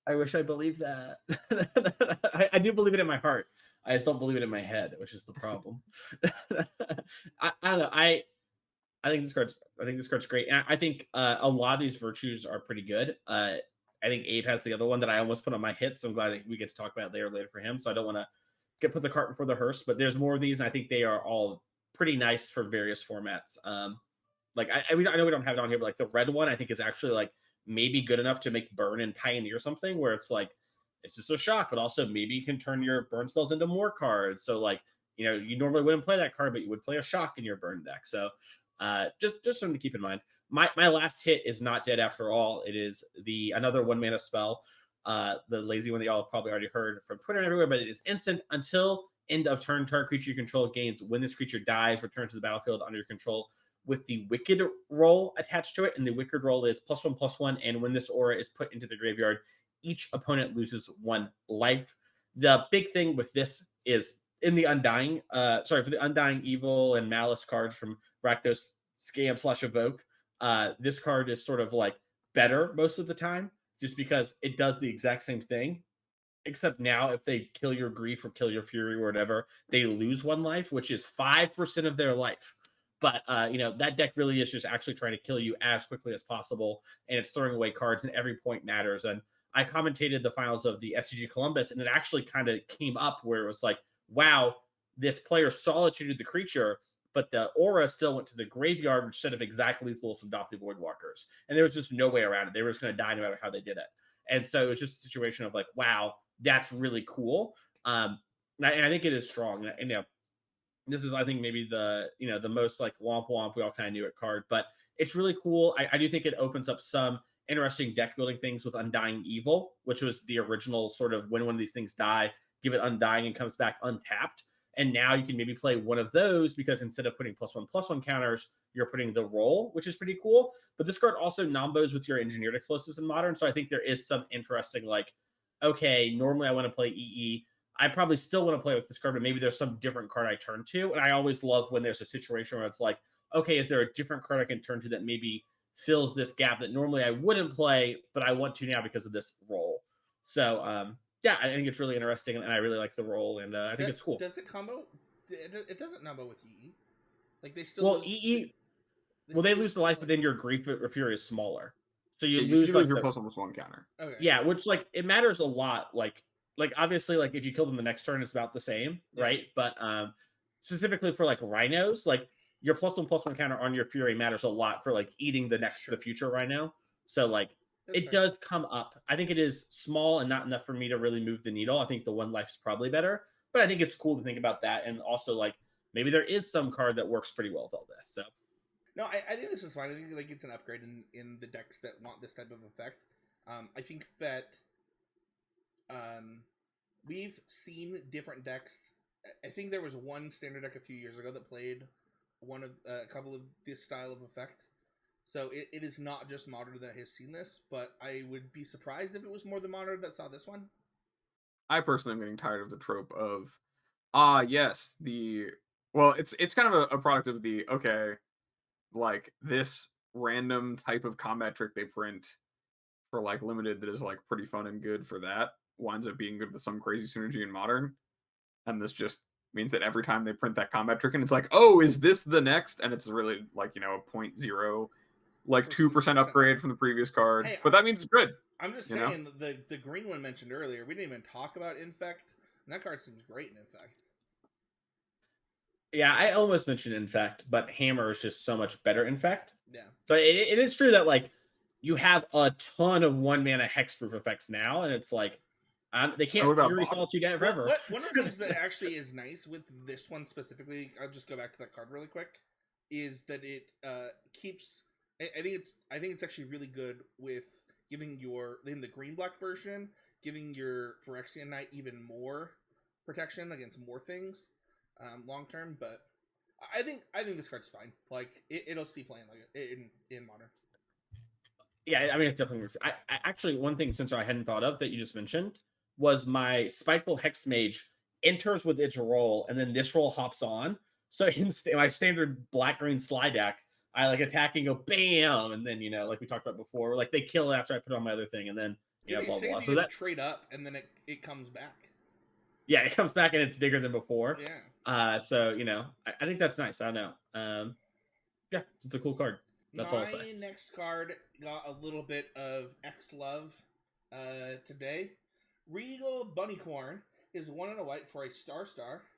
I wish I believed that. I do believe it in my heart. I just don't believe it in my head, which is the problem. I don't know. I think this card's great. And I think a lot of these virtues are pretty good. I think Abe has the other one that I almost put on my hit, so I'm glad that we get to talk about it later for him. So I don't want to put the cart before the hearse, but there's more of these, and I think they are all pretty nice for various formats. Like I know we don't have it on here, but like the red one, I think is actually like maybe good enough to make burn and pioneer something where it's like it's just a shock, but also maybe you can turn your burn spells into more cards. So like, you know, you normally wouldn't play that card, but you would play a shock in your burn deck. So just something to keep in mind. My last hit is not dead after all. It is another 1 mana spell. The lazy one that y'all have probably already heard from Twitter and everywhere, but it is instant until end of turn. Target creature you control gains when this creature dies, return to the battlefield under your control with the Wicked roll attached to it. And the Wicked roll is +1/+1. And when this aura is put into the graveyard, each opponent loses 1 life. The big thing with this is in the Undying, for the Undying Evil and Malice cards from Rakdos Scam/Evoke, this card is sort of like better most of the time, just because it does the exact same thing. Except now, if they kill your Grief or kill your Fury or whatever, they lose 1 life, which is 5% of their life. But, you know, that deck really is just actually trying to kill you as quickly as possible, and it's throwing away cards, and every point matters. And I commentated the finals of the SCG Columbus, and it actually kind of came up where it was like, wow, this player solituted the creature, but the aura still went to the graveyard instead of exactly lethal some Dothly Voidwalkers. And there was just no way around it. They were just going to die no matter how they did it. And so it was just a situation of like, wow, that's really cool. And I think it is strong. And, you know, this is, I think, maybe the most like womp womp we all kind of knew it card, but it's really cool. I do think it opens up some interesting deck building things with Undying Evil, which was the original sort of when one of these things die, give it Undying and comes back untapped. And now you can maybe play one of those because instead of putting +1/+1 counters, you're putting the roll, which is pretty cool. But this card also nombos with your engineered explosives in Modern. So I think there is some interesting, like, okay, normally I want to play EE. I probably still want to play with this card, but maybe there's some different card I turn to. And I always love when there's a situation where it's like, okay, is there a different card I can turn to that maybe fills this gap that normally I wouldn't play, but I want to now because of this roll. So, yeah, I think it's really interesting, and I really like the roll, and I think it's cool. Does it combo? It doesn't combo with EE. Like they still. Well, EE. They lose the life, but then your Grief or Fury is smaller, so you lose like your +1/+1 counter. Okay. Yeah, which like it matters a lot. Like obviously, like if you kill them the next turn, it's about the same, right? But specifically for like rhinos, like your +1/+1 counter on your Fury matters a lot for like eating the future rhino. So like it does come up. I think it is small and not enough for me to really move the needle. I think the 1 life is probably better, but I think it's cool to think about that. And also like maybe there is some card that works pretty well with all this. So No, I think this is fine. I think like it's an upgrade in the decks that want this type of effect. I think that we've seen different decks. I think there was one standard deck a few years ago that played a couple of this style of effect. So it is not just Modern that has seen this, but I would be surprised if it was more than Modern that saw this one. I personally am getting tired of the trope of, yes, it's kind of a product of the, okay, like this random type of combat trick they print for like limited that is like pretty fun and good for that winds up being good with some crazy synergy in Modern. And this just means that every time they print that combat trick and it's like, oh, is this the next? And it's really like, a 0.0, like 2% upgrade from the previous card. Hey, but that means it's good. I'm just saying, the green one mentioned earlier, we didn't even talk about Infect, and that card seems great in Infect. Yeah, I almost mentioned Infect, but Hammer is just so much better Infect. Yeah. But it is true that, like, you have a ton of 1-mana hexproof effects now, and it's like, they can't Fury Solitude that forever. One of the things that actually is nice with this one specifically, I'll just go back to that card really quick, is that it keeps... I think it's actually really good with giving in the green-black version, giving your Phyrexian Knight even more protection against more things long term. But I think this card's fine. Like it'll see playing like in Modern. Yeah, I mean it's definitely. I actually, one thing since I hadn't thought of that you just mentioned was my Spiteful Hex Mage enters with its roll, and then this roll hops on. So in my standard black-green slide deck, I like attack and go bam, and then like we talked about before, like they kill it after I put on my other thing, and then blah blah. So that trade up, and then it comes back. Yeah, it comes back and it's bigger than before. Yeah. So I think that's nice. I don't know. Yeah, it's a cool card. That's all I'll say. My next card got a little bit of X love today. Regal Bunnycorn is 1 and a white for a star,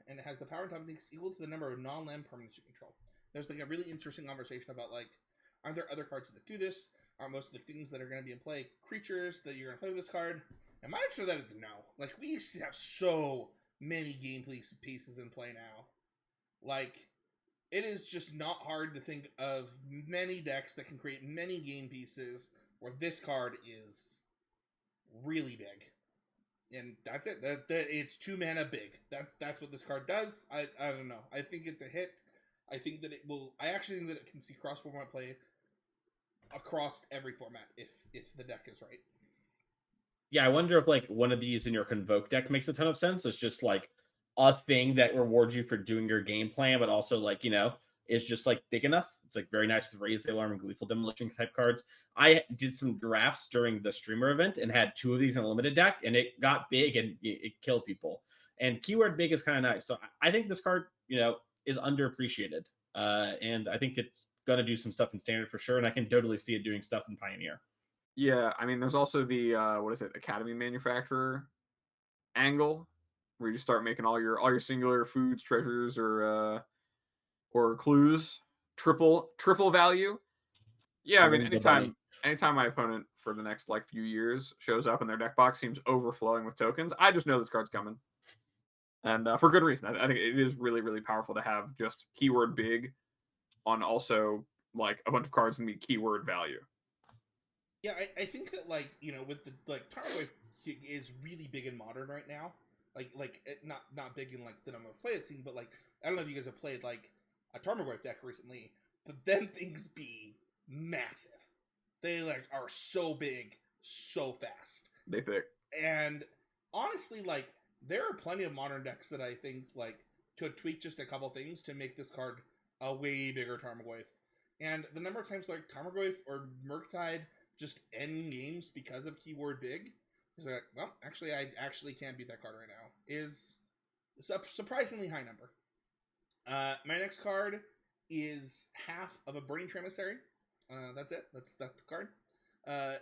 and it has the power and toughness equal to the number of non-land permanents you control. There's like a really interesting conversation about like, are there other cards that do this? Are most of the things that are going to be in play creatures that you're going to play with this card? And my answer to that is no. Like, we have so many game pieces in play now. Like, it is just not hard to think of many decks that can create many game pieces where this card is really big. And that's it. It's 2 mana big. That's what this card does. I don't know. I think it's a hit. I think that it will. I actually think that it can see cross-format play across every format if the deck is right. Yeah, I wonder if like one of these in your Convoke deck makes a ton of sense. It's just like a thing that rewards you for doing your game plan, but also like is just like big enough. It's like very nice with Raise the Alarm and Gleeful Demolition type cards. I did some drafts during the streamer event and had 2 of these in a limited deck, and it got big and it killed people. And keyword big is kind of nice. So I think this card is underappreciated, and I think it's gonna do some stuff in Standard for sure, and I can totally see it doing stuff in Pioneer. Yeah, I mean, there's also the Academy Manufacturer angle, where you just start making all your singular foods, treasures, or clues triple value. Yeah, I mean, anytime my opponent for the next like few years shows up and their deck box seems overflowing with tokens, I just know this card's coming, and for good reason. I think it is really, really powerful to have just keyword big on also like a bunch of cards can be keyword value. Yeah, I think that like with the like Tarmogoyf is really big in Modern right now. Like not big in like the number of play it's seen, but like I don't know if you guys have played like a Tarmogoyf deck recently, but then things be massive. They like are so big, so fast. They thick. And honestly, like there are plenty of Modern decks that I think like could tweak just a couple things to make this card a way bigger Tarmogoyf. And the number of times like Tarmogoyf or Murktide just end games because of keyword big, is like, well, actually, I actually can't beat that card right now. Is a surprisingly high number. My next card is half of a Burning Emissary. That's it. That's the card.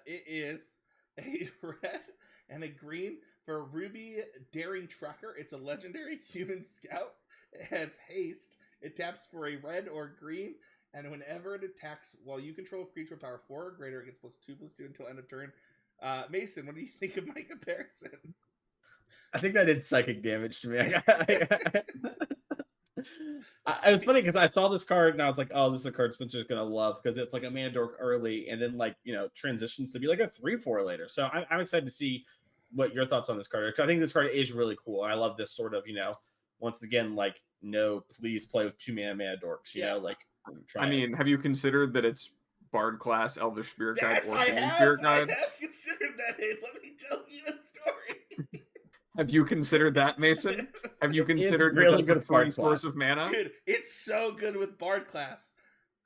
It is a red and a green for Ruby Daring Tracker. It's a legendary human scout. It has haste. It taps for a red or green. And whenever it attacks while you control a creature with power 4 or greater, it gets +2/+2 until end of turn. Mason, what do you think of my comparison? I think that did psychic damage to me. It's funny because I saw this card and I was like, oh, this is a card Spencer's gonna love because it's like a mana dork early and then like transitions to be like a 3/4 later. So I'm excited to see what your thoughts on this card are. 'Cause I think this card is really cool. And I love this sort of once again like no, please play with 2 mana dorks. I mean, have you considered that it's Bard class, Elvish Spirit Guide, Yes, or I Singing have. Spirit I Guide? have considered that. Hey, let me tell you a story. Have you considered that, Mason? Have you considered really that that's good a free Bard source class. of mana? Dude, it's so good with Bard class.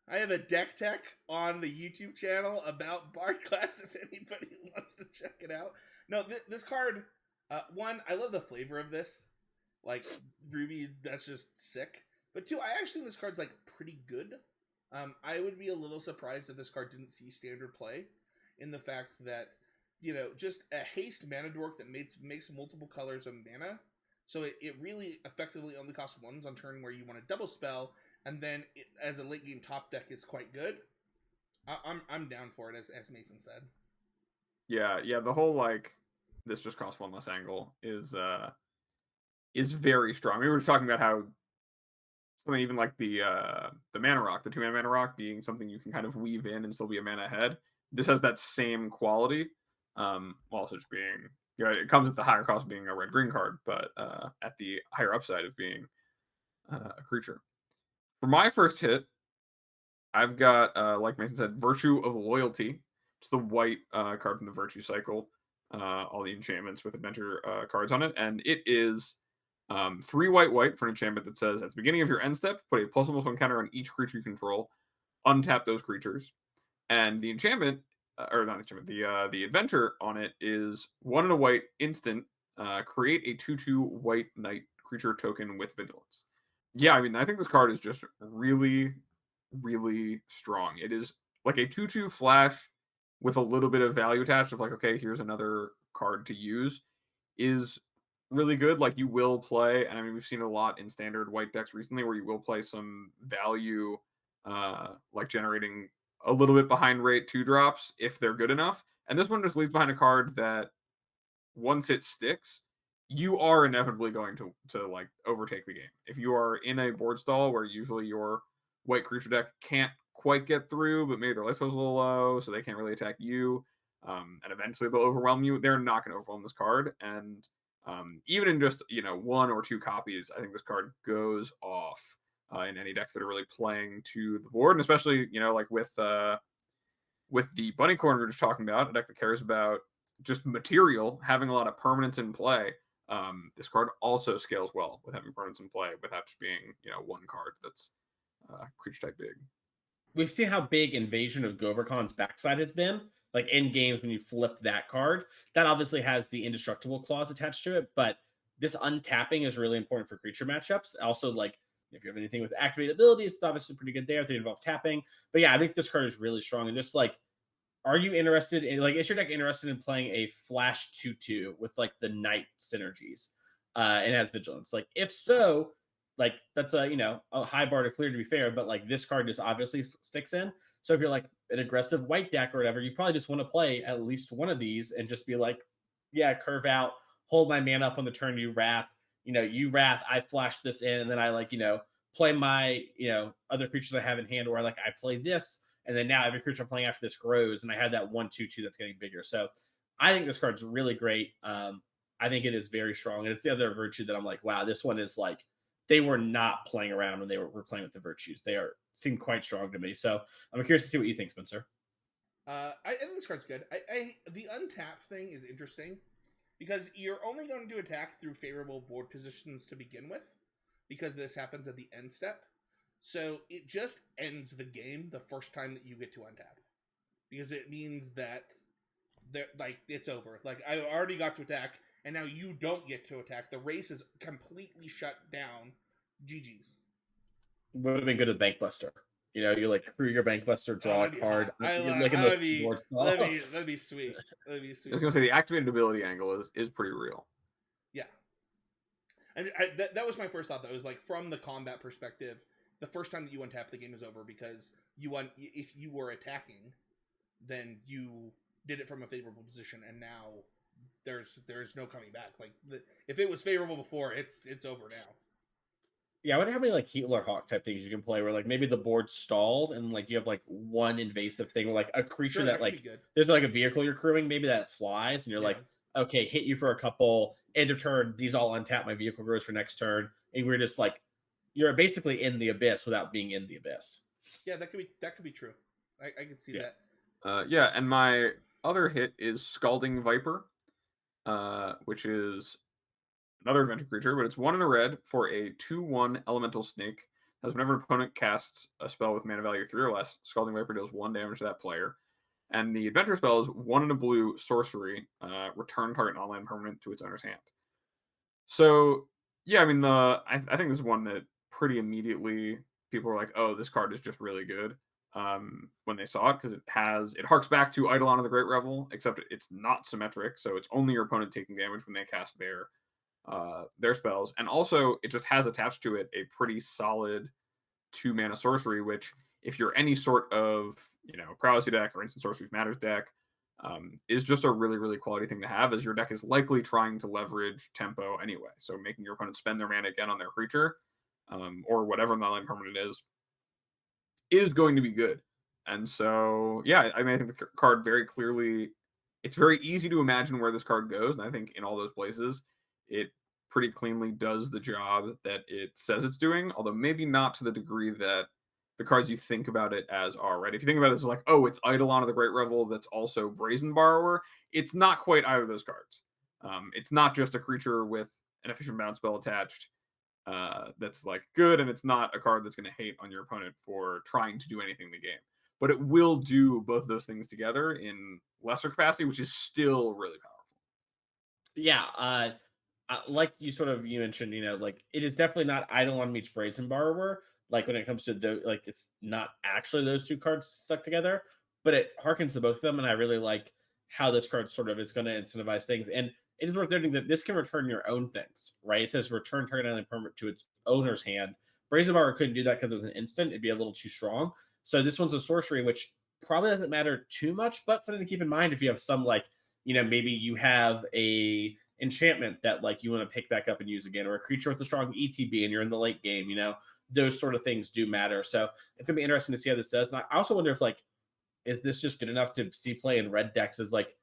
I have a deck tech on the YouTube channel about Bard class if anybody wants to check it out. No, this card, one, I love the flavor of this. Like, Ruby, that's just sick. But two, I actually think this card's, like, pretty good. I would be a little surprised if this card didn't see standard play in the fact that, just a haste mana dork that makes multiple colors of mana. So it really effectively only costs 1s on turn where you want to double spell, and then as a late game top deck is quite good. I'm down for it, as Mason said. Yeah, the whole like this just costs 1 less angle is very strong. We were talking about how something even like the mana rock, the 2-mana mana rock being something you can kind of weave in and still be a mana ahead. This has that same quality. Also just being it comes at the higher cost of being a red-green card, but at the higher upside of being a creature. For my first hit, I've got, like Mason said, Virtue of Loyalty. It's the white card from the Virtue cycle. All the enchantments with adventure cards on it. And it is 3 white for an enchantment that says, at the beginning of your end step, put a +1/+1 counter on each creature you control. Untap those creatures. And the enchantment, or not enchantment, the adventure on it is 1 and a white instant. Create a 2/2 white knight creature token with vigilance. Yeah, I mean, I think this card is just really, really strong. It is like a 2/2 flash with a little bit of value attached of like, okay, here's another card to use, is really good. Like, you will play, and I mean, we've seen a lot in standard white decks recently where you will play some value, like generating a little bit behind rate 2-drops if they're good enough. And this one just leaves behind a card that once it sticks, you are inevitably going to like overtake the game. If you are in a board stall where usually your white creature deck can't quite get through, but maybe their life goes a little low, so they can't really attack you, and eventually they'll overwhelm you, they're not going to overwhelm this card. And even in just 1 or 2 copies, I think this card goes off in any decks that are really playing to the board, and especially like with the Bunny Corn we were just talking about, a deck that cares about just material, having a lot of permanence in play. This card also scales well with having permanence in play without just being, 1 card that's creature type big. We've seen how big Invasion of Gobrakhan's backside has been. Like in games when you flip that card, that obviously has the indestructible clause attached to it, but this untapping is really important for creature matchups. Also, like if you have anything with activate abilities, it's obviously pretty good there if they involve tapping. But yeah, I think this card is really strong. And just like, are you interested in is your deck interested in playing a flash 2/2 with like the knight synergies and has vigilance? Like if so, like that's a high bar to clear, to be fair, but like this card just obviously sticks in. So if you're like an aggressive white deck or whatever, you probably just want to play at least one of these and just be like, yeah, curve out, hold my mana up on the turn, you wrath, you wrath, I flash this in, and then I like, play my, other creatures I have in hand, or like I play this, and then now every creature I'm playing after this grows, and I have that 1/2/2 that's getting bigger. So I think this card's really great. I think it is very strong. And it's the other virtue that I'm like, wow, this one is like, they were not playing around when they were playing with the virtues. They seem quite strong to me. So I'm curious to see what you think, Spencer. I think this card's good. The untap thing is interesting because you're only going to attack through favorable board positions to begin with, because this happens at the end step. So it just ends the game the first time that you get to untap, because it means that it's over. Like, I already got to attack, and now you don't get to attack. The race is completely shut down. GG's. Would have been good with Bankbuster. You like crew your Bankbuster, draw a card. That'd be sweet. That'd be sweet. I was gonna say the activated ability angle is pretty real. Yeah, and that was my first thought. That was like, from the combat perspective, the first time that you untap, the game is over, because if you were attacking, then you did it from a favorable position, and now there's no coming back. Like, if it was favorable before, it's over now. Yeah, I wonder how many like Heatler Hawk type things you can play where like maybe the board's stalled and like you have like one invasive thing, or like a creature Sure, that that could be like good. there's like a vehicle you're crewing, maybe that flies, and you're Yeah. like, okay, hit you for a couple, end of turn, these all untap, my vehicle grows for next turn, and we're just like you're basically in the abyss without being in the abyss. Yeah, that could be true. I could see Yeah. that. Yeah, and my other hit is Scalding Viper, which is another adventure creature, but it's 1 in a red for a 2/1 elemental snake. As whenever an opponent casts a spell with mana value 3 or less, Scalding Viper deals 1 damage to that player. And the adventure spell is 1 in a blue sorcery, return target non-land permanent to its owner's hand. So yeah, I mean I think this is one that pretty immediately people were like, oh, this card is just really good. When they saw it, because it harks back to Eidolon of the Great Revel, except it's not symmetric, so it's only your opponent taking damage when they cast their spells, and also it just has attached to it a pretty solid 2 mana sorcery, which if you're any sort of prowessy deck or instant sorceries matters deck, is just a really really quality thing to have, as your deck is likely trying to leverage tempo anyway, so making your opponent spend their mana again on their creature, or whatever non-land permanent is going to be good. And so yeah, I mean, I think the card very clearly, it's very easy to imagine where this card goes, and I think in all those places it pretty cleanly does the job that it says it's doing, although maybe not to the degree that the cards you think about it as are, right? If you think about it as like, oh, it's Eidolon of the Great Revel that's also Brazen Borrower, it's not quite either of those cards. It's not just a creature with an efficient bounce spell attached that's like good, and it's not a card that's going to hate on your opponent for trying to do anything in the game. But it will do both of those things together in lesser capacity, which is still really powerful. Yeah, like you mentioned, like it is definitely not Eidolon meets Brazen Borrower. Like when it comes to like it's not actually those two cards stuck together, but it harkens to both of them, and I really like how this card sort of is going to incentivize things. And it is worth noting that this can return your own things, right? It says return target island permanent to its owner's hand. Brazen Borrower couldn't do that because it was an instant; it'd be a little too strong. So this one's a sorcery, which probably doesn't matter too much, but something to keep in mind if you have some like maybe you have a enchantment that like you want to pick back up and use again, or a creature with a strong ETB and you're in the late game, those sort of things do matter. So it's gonna be interesting to see how this does. And I also wonder if like, is this just good enough to see play in red decks as like,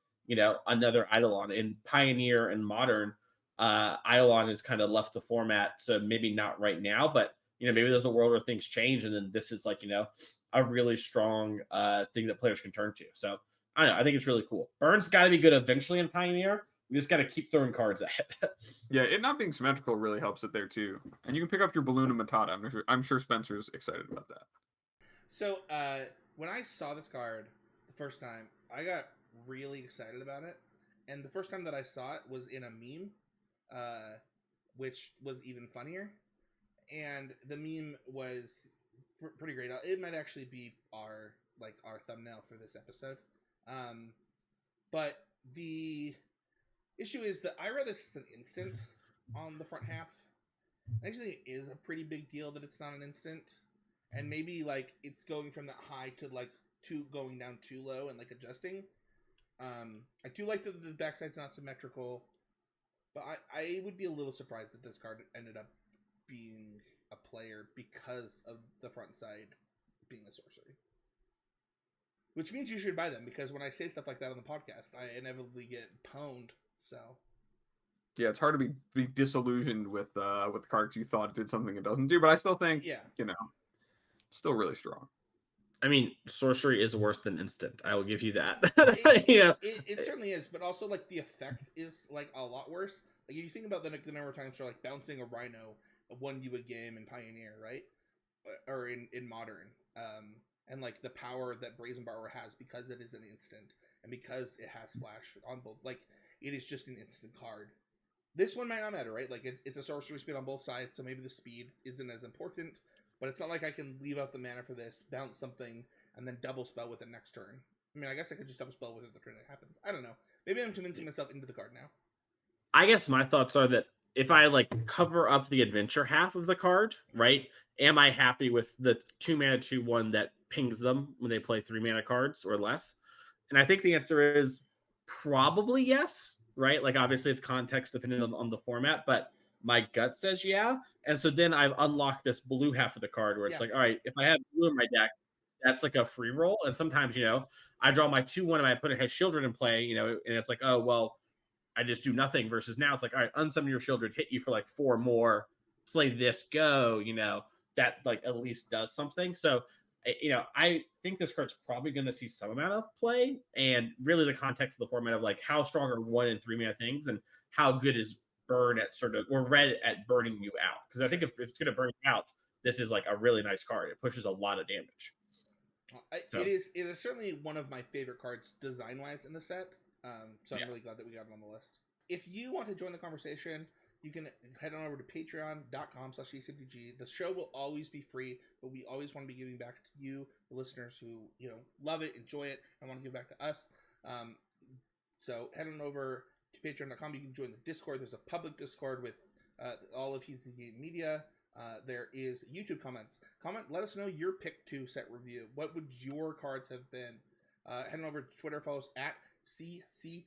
another Eidolon in Pioneer and Modern? Eidolon has kind of left the format, so maybe not right now, but maybe there's a world where things change, and then this is like, a really strong thing that players can turn to. So I don't know. I think it's really cool. Burns got to be good eventually in Pioneer. We just got to keep throwing cards at it. Yeah, it not being symmetrical really helps it there too. And you can pick up your Balloon and Matata. I'm sure Spencer's excited about that. So when I saw this card the first time, I got really excited about it. And the first time that I saw it was in a meme, which was even funnier. And the meme was pretty great. It might actually be our thumbnail for this episode. But the issue is that I read this as an instant on the front half. Actually, it is a pretty big deal that it's not an instant, and maybe like it's going from that high to like going down too low and like adjusting. I do like that the backside's not symmetrical, but I would be a little surprised that this card ended up being a player because of the front side being a sorcery. Which means you should buy them, because when I say stuff like that on the podcast, I inevitably get pwned. So yeah, it's hard to be disillusioned with the cards you thought it did something it doesn't do, but I still think still really strong. I mean, sorcery is worse than instant. I will give you that. It certainly is, but also like the effect is like a lot worse. Like if you think about the number of times for like bouncing a Rhino won you a game in Pioneer, right, or in Modern, and like the power that Brazen Borrower has because it is an instant and because it has flash on both, like it is just an instant card. This one might not matter, right? Like it's a sorcery speed on both sides, so maybe the speed isn't as important. But it's not like I can leave out the mana for this, bounce something, and then double spell with it next turn. I mean, I guess I could just double spell with it the turn it happens. I don't know. Maybe I'm convincing myself into the card now. I guess my thoughts are that if I like cover up the adventure half of the card, right? Am I happy with the 2 mana 2/1 that pings them when they play 3 mana cards or less? And I think the answer is probably yes, right? Like obviously it's context dependent on the format, but my gut says yeah. And so then I've unlocked this blue half of the card where it's like, all right, if I have blue in my deck, that's like a free roll. And sometimes, I draw my 2-1 and my opponent has Children in play, and it's like, oh, well, I just do nothing versus now it's like, all right, unsummon your Children, hit you for like 4 more, play this, go, that like at least does something. So, I think this card's probably going to see some amount of play, and really the context of the format of like how strong are 1 and 3 mana things and how good is burn at or red at burning you out. Because I think if it's going to burn you out, this is like a really nice card. It pushes a lot of damage. It is certainly one of my favorite cards design wise in the set. So I'm really glad that we got it on the list. If you want to join the conversation, you can head on over to patreon.com/ecpg. The show will always be free, but we always want to be giving back to you, the listeners who love it, enjoy it, and want to give back to us. So head on over to patreon.com. You can join the Discord. There's a public Discord with all of He's the Game Media. There is YouTube comments. Let us know your pick to set review. What would your cards have been? Head on over to Twitter. Follow us at CCMTG.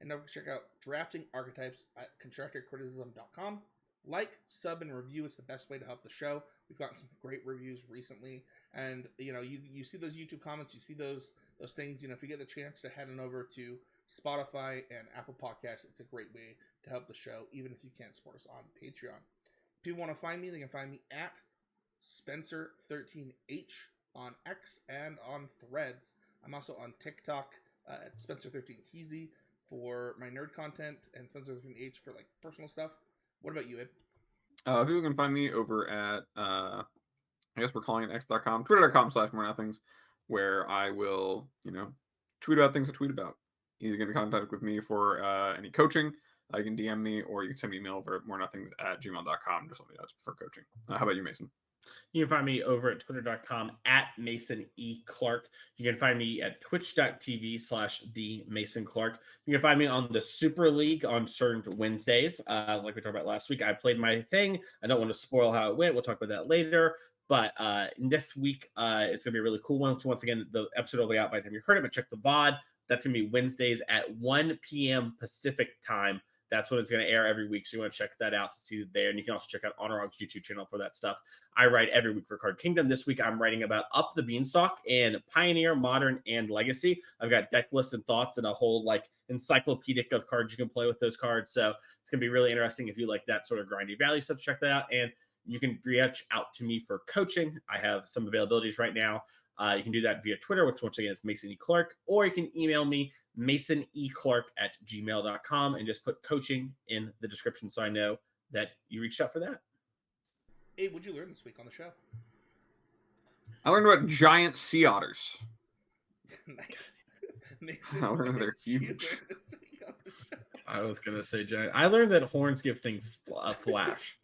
And don't forget to check out Drafting Archetypes at constructorcriticism.com. Like, sub, and review. It's the best way to help the show. We've gotten some great reviews recently. And, you see those YouTube comments. You see those things. If you get the chance to head on over to Spotify and Apple Podcasts, it's a great way to help the show, even if you can't support us on Patreon. If people want to find me, they can find me at Spencer13H on X and on Threads. I'm also on TikTok at Spencer13Heezy for my nerd content and Spencer13H for like personal stuff. What about you, Ed? People can find me over at I guess we're calling it x.com, twitter.com/morenothings, where I will, tweet about things I tweet about. You can get in contact with me for any coaching. You can DM me, or you can send me an email over at morenothings@gmail.com. Just let me know for coaching. How about you, Mason? You can find me over at twitter.com at Mason E. Clark. You can find me at twitch.tv/TheMasonClark. You can find me on the Super League on certain Wednesdays. Like we talked about last week, I played my thing. I don't want to spoil how it went. We'll talk about that later. But this week, it's going to be a really cool one. So once again, the episode will be out by the time you heard it, but check the VOD. That's going to be Wednesdays at 1 p.m. Pacific time. That's when it's going to air every week. So you want to check that out to see it there. And you can also check out Honorog's YouTube channel for that stuff. I write every week for Card Kingdom. This week, I'm writing about Up the Beanstalk in Pioneer, Modern, and Legacy. I've got deck lists and thoughts and a whole like encyclopedic of cards you can play with those cards. So it's going to be really interesting if you like that sort of grindy value stuff. Check that out. And you can reach out to me for coaching. I have some availabilities right now. You can do that via Twitter, which once again is Mason E. Clark, or you can email me, masoneclark@gmail.com, and just put coaching in the description so I know that you reached out for that. Hey, what'd you learn this week on the show? I learned about giant sea otters. Nice. Mason, I learned they're huge. this week on the show? I was going to say giant. I learned that horns give things a flash,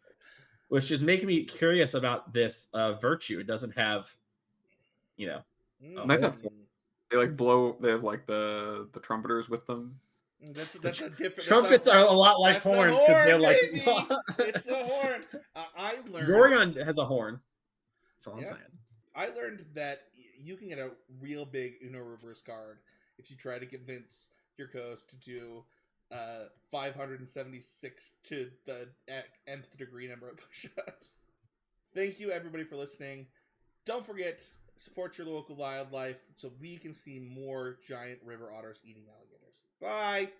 which is making me curious about this virtue. It doesn't have, They like blow. They have like the trumpeters with them. That's a different. Trumpets are a lot like horns because they're like. It's a horn. I learned. Yorion has a horn. That's all I'm saying. I learned that you can get a real big Uno reverse card if you try to convince your co-host to do 576 to the nth degree number of push-ups. Thank you, everybody, for listening. Don't forget. Support your local wildlife so we can see more giant river otters eating alligators. Bye!